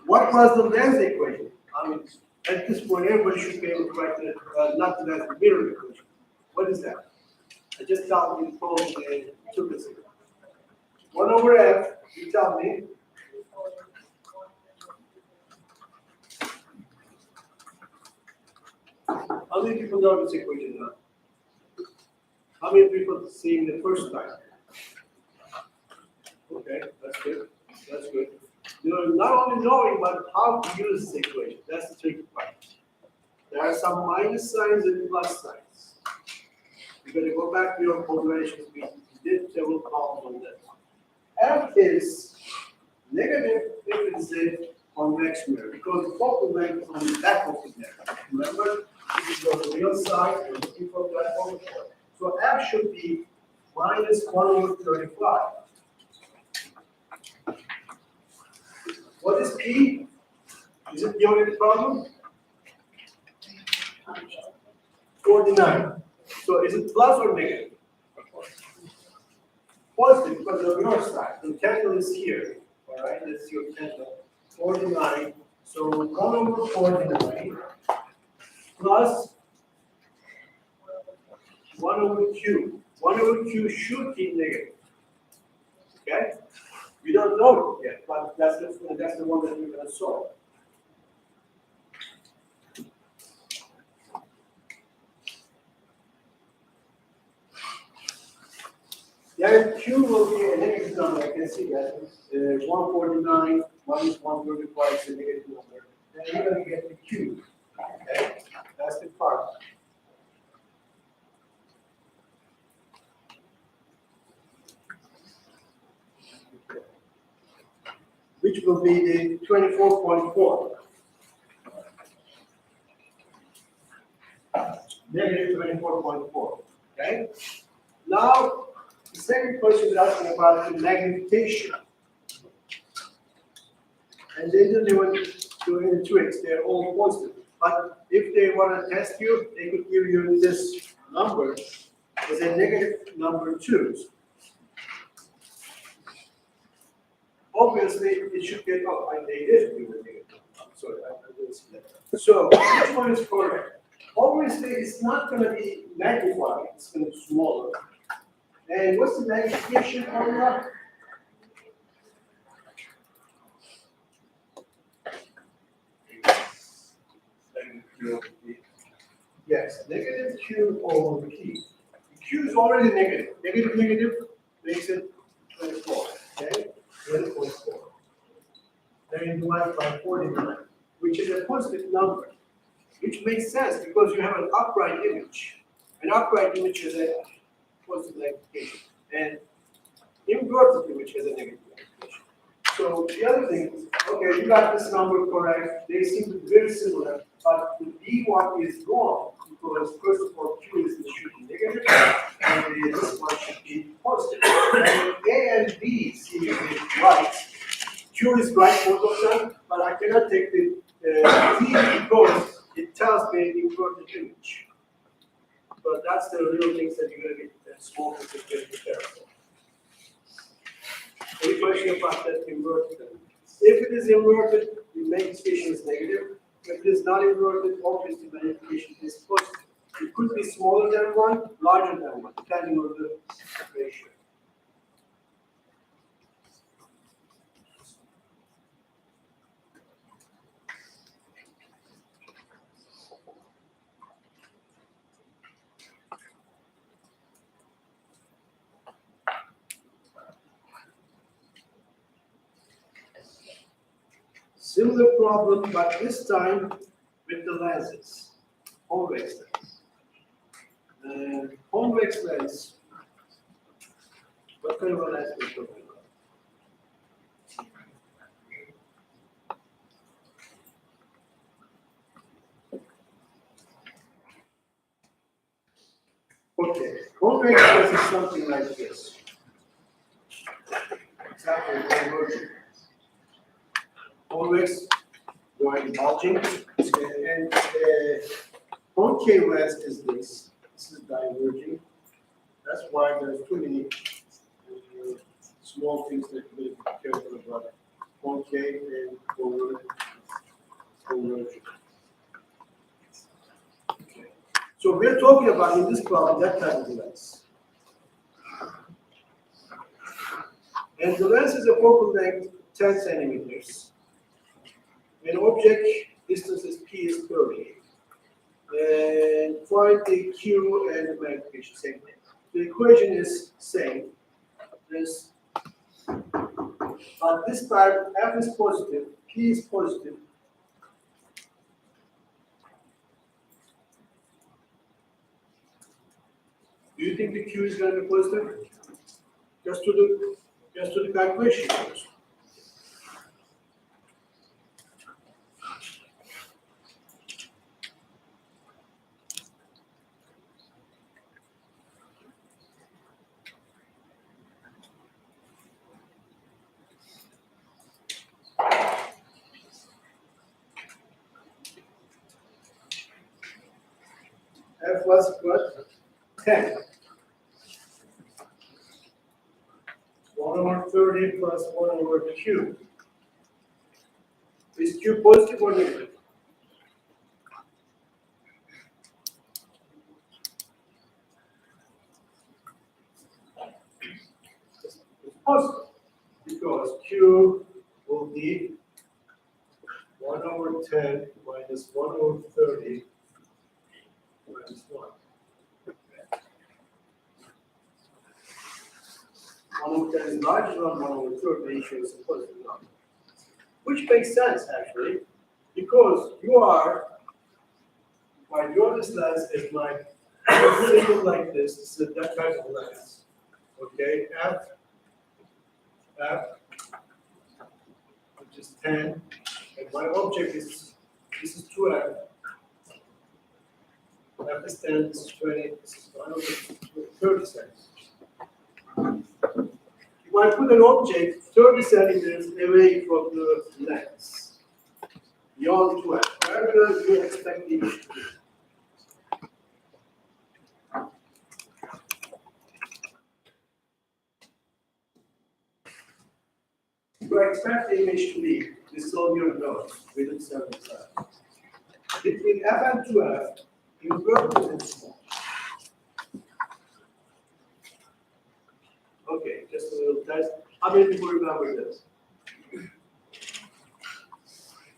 what was the lens equation? I mean, at this point, everybody should be able to write not the lens, the mirror equation. What is that? I just tell you the problem they took us. 1 over F, you tell me. How many people know this equation now? How many people seeing the first time? Okay, that's good. That's good. You're not only knowing, but how to use this equation. That's the tricky part. There are some minus signs and plus signs. You're going to go back to your formulations. We did several problems on that. F is negative if it's a convex mirror, because the focal length is on the back of the mirror. Remember, this is the real side, you're looking for that focal point. So F should be minus 1 over 35. What is P? Is it the only problem? 49. So is it plus or negative? Positive, because of your side. The candle is here. All right, that's your candle. 49. So 1 over 49 plus 1 over Q. 1 over Q should be negative. Okay? We don't know it yet, but that's the one that we're going to solve. Then Q will be a negative number. I can see that. 149 minus 135 is a negative number. Then you're going to get the Q. Okay? That's the part. Which will be the 24.4. Negative 24.4. Okay? Now, the second question is asking about the magnification. And they didn't even do any tricks, they're all positive. But if they want to test you, they could give you this number as a negative number 2. Obviously, it should get up, and they did give a negative number. Sorry, I didn't see that. So, which one is correct? Obviously, it's not going to be magnified, it's going to be smaller. And what's the magnification formula? Yes, negative Q over P. Q is already negative. Negative makes it 24. Okay? 20.4. Then you divide by 49, which is a positive number, which makes sense because you have an upright image. An upright image is a positive magnification, and inverted image is a negative magnification. So the other thing, okay, you got this number correct. They seem to be very similar, but the B one is wrong because first of all, Q should be negative, and this one should be positive. And A and B seem to be right. Q is right, both of them, but I cannot take the D because it tells me inverted image. But that's the real things that you're going to get small things that you're going to be careful. Any question about that inverted? If it is inverted, the magnification is negative. If it is not inverted, obviously the magnification is positive. It could be smaller than 1, larger than 1, depending on the ratio. Similar problem, but this time with the lenses, convex lens. Convex lens, what kind of a lens are we talking about? Okay, convex lens is something like this. Exactly, converging. Convex going bulging, and concave lens is this. This is diverging. That's why there's too many small things that you need to be careful about. Concave and converging. Okay. So we're talking about in this problem that type of lens. And the lens is a focal length 10 centimeters. An object distance is P is 30. And find the Q and the magnification, same thing. The equation is same. This, but this time F is positive, P is positive. Do you think the Q is going to be positive? Just to the calculation first. F was what? 10. 1 over 30 plus 1 over Q. Is Q positive or negative? It's positive because Q will be 1 over 10 minus 1 over 30 minus 1. 1 over 10 is larger than 1 over 30, ratio is a positive number. Which makes sense actually, because you are, my Jordan's lens is like symbol like this, this is that type of lens. Okay, F, which is 10, and my object is, this is 2F. F is 10, this is 20, this is 1 over 30 cents. If I put an object 30 centimeters away from the lens, beyond 12, where do you expect the image to be? You expect the image to be, this is all your notes, within 75. Between f and 12, inverted and small. Okay, just a little test. How many people remember this?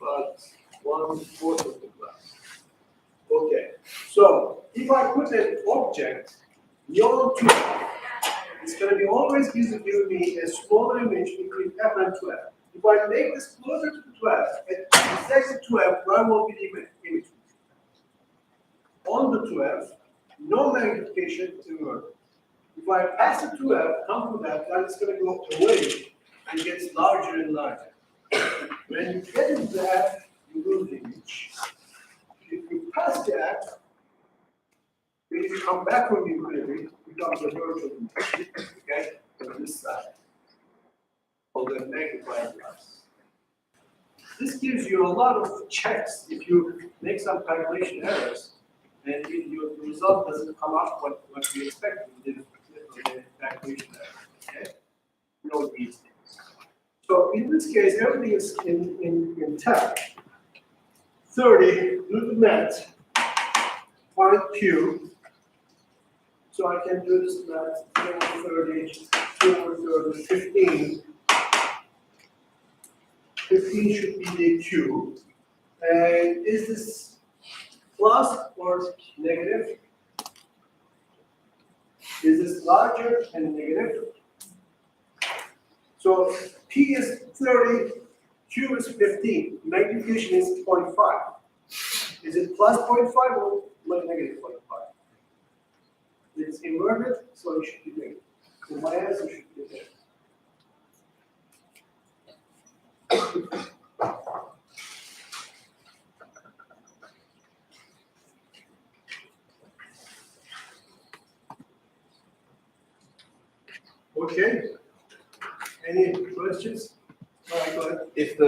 But 1/4 of the class. Okay, so if I put an object beyond 12, it's going to be always give me a smaller image between f and 12. If I make this closer to 12, at exactly 12, where will be the image? On the 12, no magnification is inverted. If I pass the 12, come to that, then it's going to go away and gets larger and larger. When you get into the F, you lose the image. If you pass the F, when you come back from the infinity, it becomes a virtual image. Okay? On this side. Called the magnified glass. This gives you a lot of checks if you make some calculation errors and your result doesn't come up what you expect with the calculation error. Okay? You know these things. So in this case, everything is in tab. 30, do the math, find Q. So I can do this math, 30, 30, 15. 15 should be the Q. And is this plus or negative? Is this larger and negative? So P is 30, Q is 15, magnification is 0.5. Is it plus 0.5 or negative 0.5? It's inverted, so it should be negative. So my answer should be negative. Okay. Any questions? All right, go ahead. If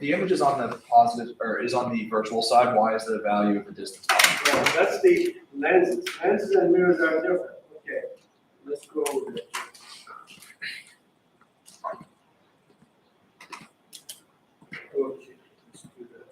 the image is on the positive or is on the virtual side, why is the value of the distance? Well, that's the lenses. Lenses and mirrors are different. Okay, let's go with it. Okay, let's do that.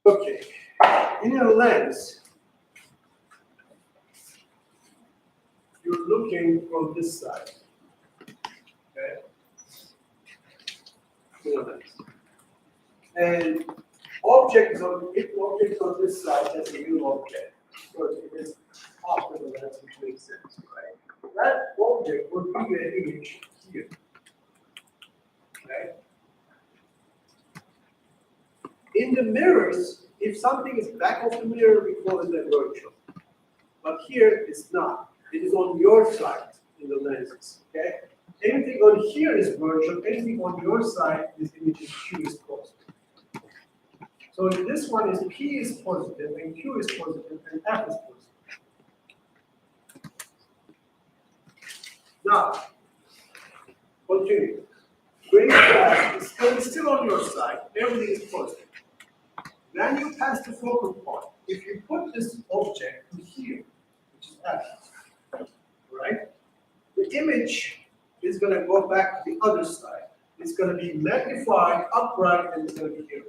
Okay, in a lens, you're looking from this side. Okay? In a lens. And object is on this side, that's a new object. Because it is after the lens, which makes sense, right? That object would be an image here. Okay? In the mirrors, if something is back of the mirror, we call it a virtual. But here it's not. It is on your side in the lenses. Okay? Anything on here is virtual. Anything on your side, this image is Q is positive. So this one is P is positive, and Q is positive, and F is positive. Now, continue. Green glass is still on your side. Everything is positive. Then you pass the focal point. If you put this object to here, which is F, right? The image is going to go back to the other side. It's going to be magnified upright, and it's going to be here.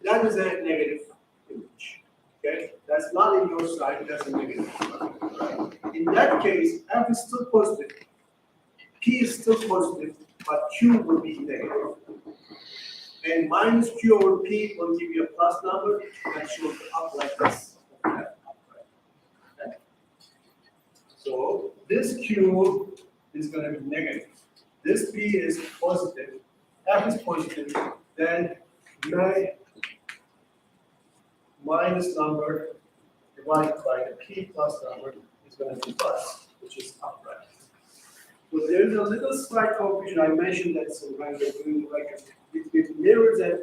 That is a negative image. Okay? That's not in your side, that's a negative. Right? In that case, F is still positive, P is still positive, but Q will be negative. And minus Q over P will give you a plus number that shows up like this. Okay? So this Q is going to be negative. This P is positive, F is positive, then my minus number divided by the P plus number is going to be plus, which is upright. So there is a little slight confusion, I mentioned that sometimes they're doing like with mirrors and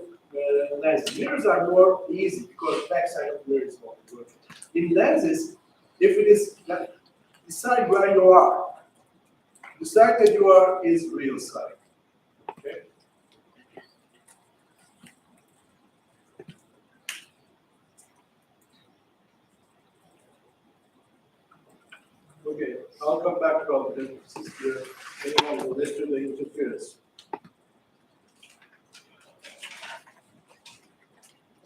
lenses. Mirrors are more easy because the backside of the mirror is more good. In lenses, if it is, like, decide where you are. The side that you are is real side. Okay? Okay, I'll come back to this since anyone will listen to the interference.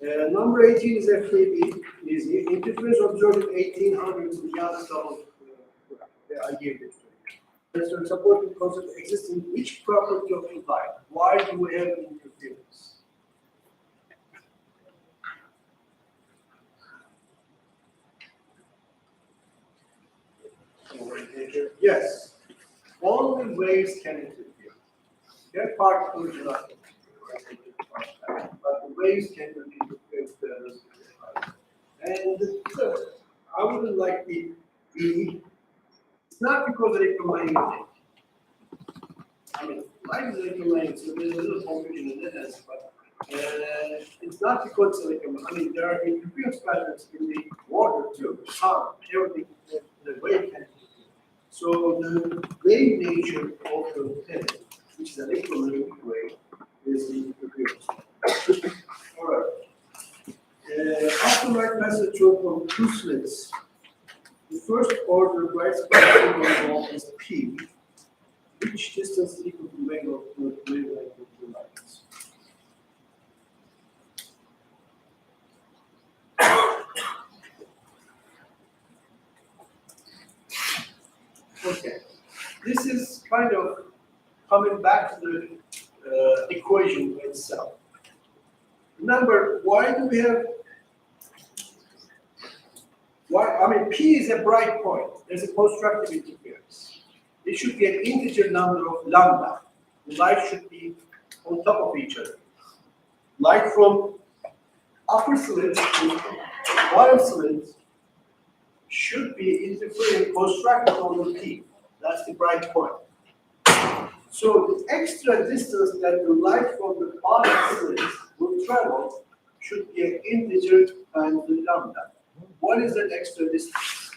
Number 18 is FKB, is the interference observed in 1800 is the youngest of I gave it to you. There's a supporting concept exists in which property of the light? Why do we have interference? Yes, only waves can interfere. Their particles do not interfere, but the waves can interfere with the light. And I wouldn't like the it's not because of electromagnetic. I mean, light is electromagnetic, so there's a little confusion in that sense, but it's not because of electromagnetic. I mean, there are interference patterns in the water too, sound, everything, the wave can interfere. So the wave nature of the antenna, which is an electromagnetic wave, is the interference. All right. After light passes through from two slits, the first order bright spectrum involved is P, which distance is equal to the wavelength of the light. Okay, this is kind of coming back to the equation itself. Remember, why do we have? I mean, P is a bright point. There's a constructive interference. It should be an integer number of lambda. The light should be on top of each other. Light from upper slit to bottom slit should be interfering constructive over P. That's the bright point. So the extra distance that the light from the bottom slit will travel should be an integer times the lambda. What is that extra distance?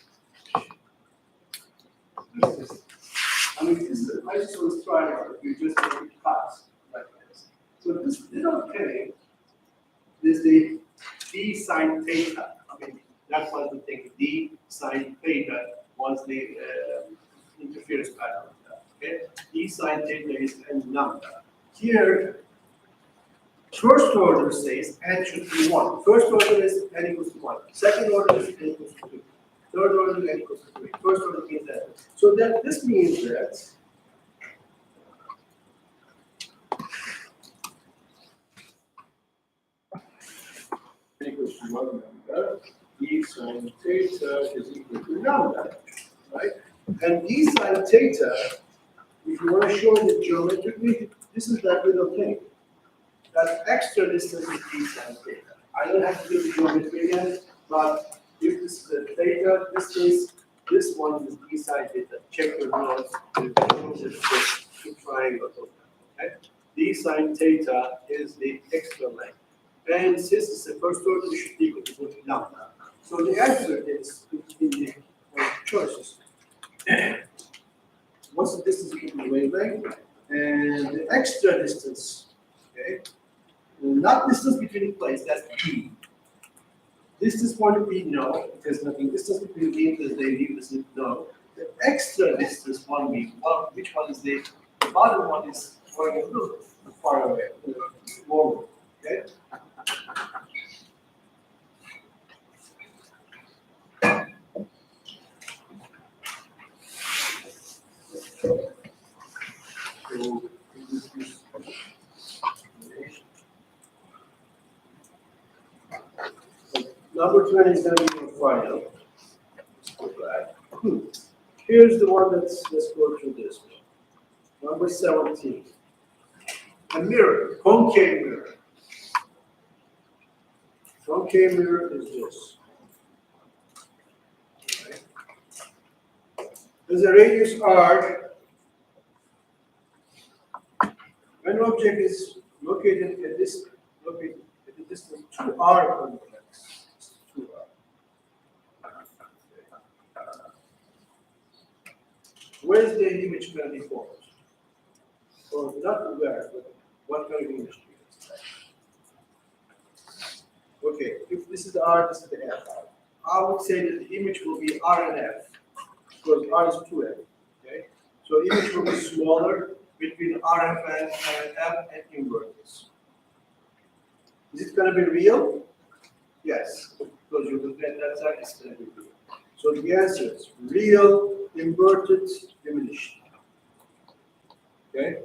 I mean, this is I just was trying to you just make it fast like this. So this little k is the d sine theta. I mean, that was the thing. D sine theta was the interference pattern. Okay, d sine theta is n lambda. Here, first order says n should be 1. First order is n equals to 1. Second order is n equals to 2. Third order is n equals to 3. First order means that. So that this means that n equals to 1 lambda, d sine theta is equal to lambda, right? And d sine theta, if you want to show it geometrically, this is that little thing. That extra distance is d sine theta. I don't have to do the geometry again, but if this is the theta distance, this one is d sine theta. Check your notes. The triangle. Okay? D sine theta is the extra length. And since it's the first order, we should be equal to lambda. So the answer is in the choices. What's the distance between the wavelength and the extra distance? Okay. Not distance between the plates, that's P. Distance point we know, there's nothing. Distance between the and the leave is no. The extra distance one we, which one is the bottom one is going a little far away, forward. Okay? So, number 20 is going to be your final. Let's go back. Here's the one let's go through this one. Number 17. A mirror, concave mirror. Concave mirror is this. Okay. There's a radius r When an object is located at this, located at a distance 2r from the x, 2r. Where is the image going to be formed? Or not where, but what kind of image do you expect? Okay, if this is the R, this is the F. I would say that the image will be R and F, because R is 2F. Okay, so image will be smaller between RF and F and inverters. Is it going to be real? Yes, because you look at that side, it's going to be real. So the answer is real, inverted, diminished. Okay?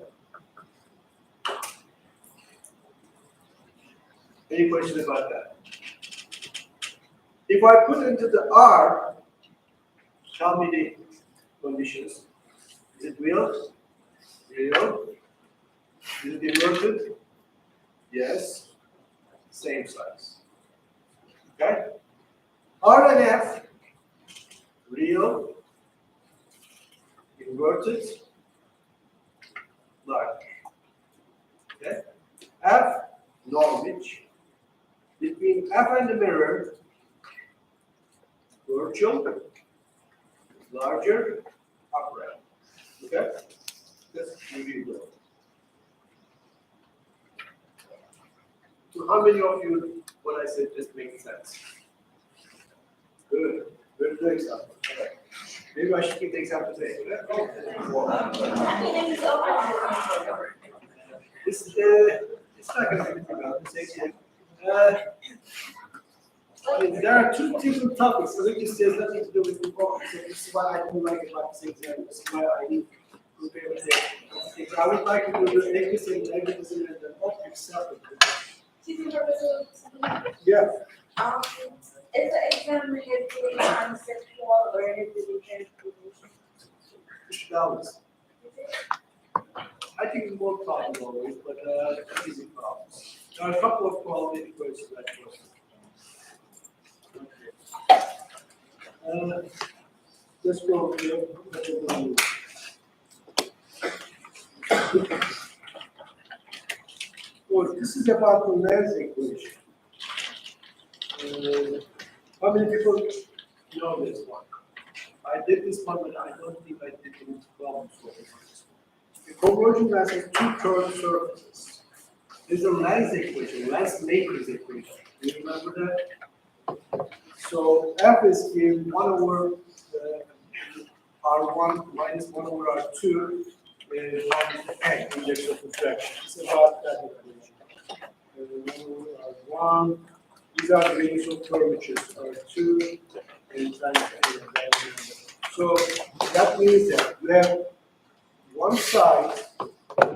Any questions about that? If I put into the R, tell me the conditions. Is it real? Real? Is it inverted? Yes. Same size. Okay? R and F, real, inverted, large. Okay? F, Norwich. Between F and the mirror, virtual, larger, upright. Okay? Just review those. So how many of you, what I said just makes sense? Good. Good example. Okay. Maybe I should keep the example today. It's not going to be about the same thing. I mean, there are two different topics. So this has nothing to do with the focus. So this is why I don't like about the exam. This is why I need to prepare it. I would like to do the negativism and the object separately. Yeah. Is the exam heavily conceptual or is it calculation? Balance. I think it's more problem always, but easy problems. There are a couple of quality questions that question. Let's go here. Well, this is about the lens equation. How many people know this one? I did this one, but I don't think I did it problems for this. The converging lens has two curved surfaces. There's a lens equation, lens maker's equation. Do you remember that? So F is given 1 over R1 minus 1 over R2 minus N, index of refraction. It's about that equation. R1, these are the radius of curvatures, R2, and times N. So that means that you have one side,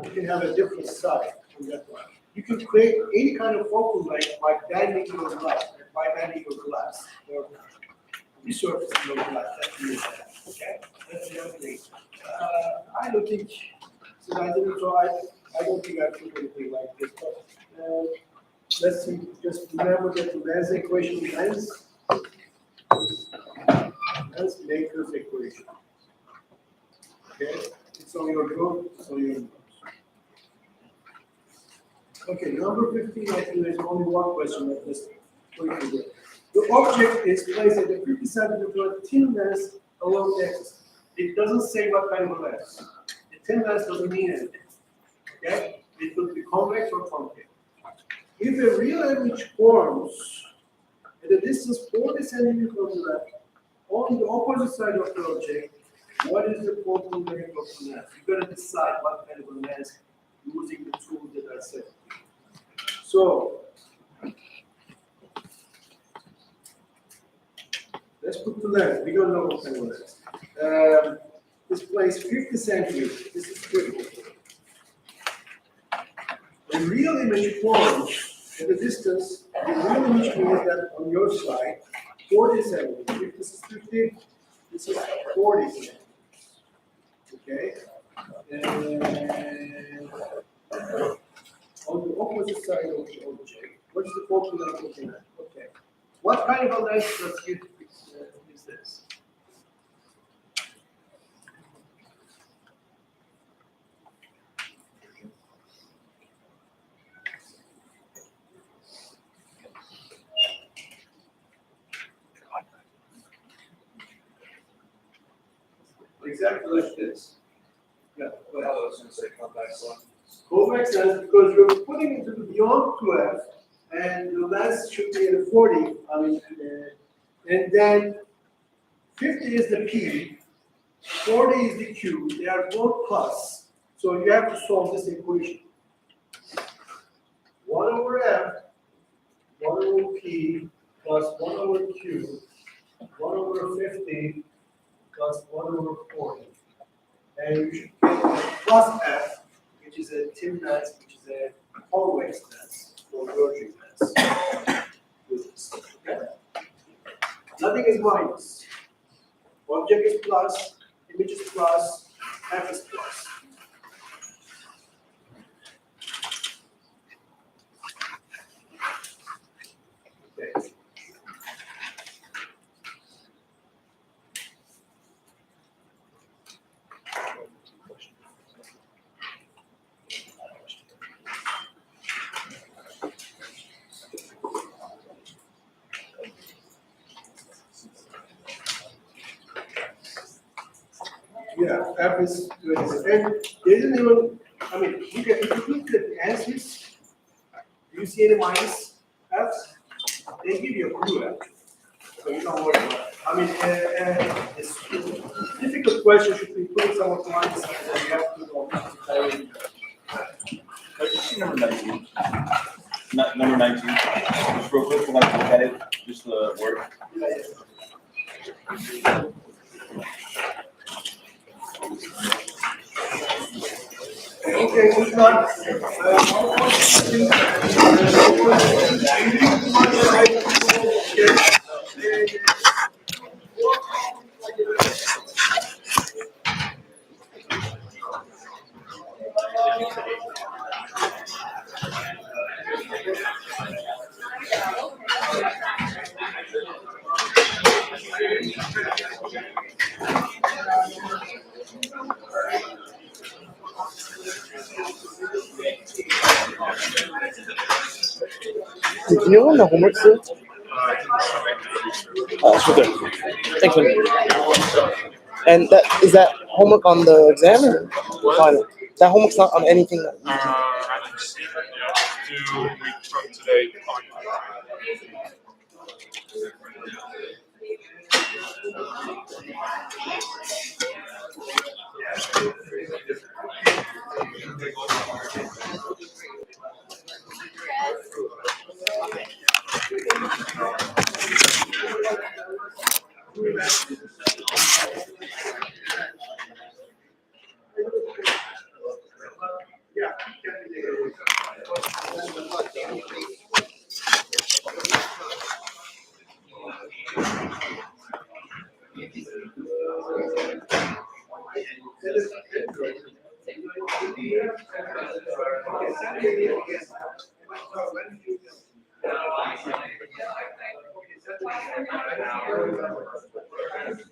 you can have a different side from that one. You can create any kind of focal length by bending your glass, by bending your glass, or resurfacing your glass. That means that. Okay? That's the other thing. I don't think, since I didn't try, I don't think I put anything like this. But let's see, just remember that the lens equation lens maker's equation. Okay? It's on your book, it's on your notes. Okay, number 15, I think there's only one question that this. The object is placed at a 50 centimeter thin lens along the axis. It doesn't say what kind of a lens. The thin lens doesn't mean anything. Okay? It could be convex or concave. If a real image forms at a distance 40 centimeters from the left, on the opposite side of the object, what is the focal length of the lens? You've got to decide what kind of a lens using the tools that I said. So, let's put the lens. We don't know what kind of lens. This place 50 centimeters. This is 50. The real image forms at the distance. The real image means that on your side, 40 centimeters. If this is 50, this is 40 centimeters. Okay? And on the opposite side of the object, what is the focal length of the lens? Okay. What kind of a lens does it is this? exactly like this. Yeah, go ahead. I was gonna say convex lens. Convex lens, because you're putting it to the beyond 12, and the lens should be at 40, and then 50 is the P, 40 is the Q, they are both plus, so you have to solve this equation. 1 over F, 1 over P, plus 1 over Q, 1 over 50, plus 1 over 40. And you should get plus F, which is a thin lens, which is a convex lens, or verging lens. Okay? Nothing is minus. Object is plus, image is plus, F is plus. Okay. Yeah, F is 26. And they didn't even, I mean, look at, if you look at the answers, do you see any minus F's? They give you a clue F. So you don't worry about it. I mean, it's a difficult question should be putting some of the minus F's that you have to know. Did you see number 19? Number 19, just real quick, when I look at it, just the word. Okay, moving on. Do you know when the homework's due? Sure do. Thanks, man. And is that homework on the exam or final? That homework's not on anything that. I didn't see it yet. 2 weeks from today on.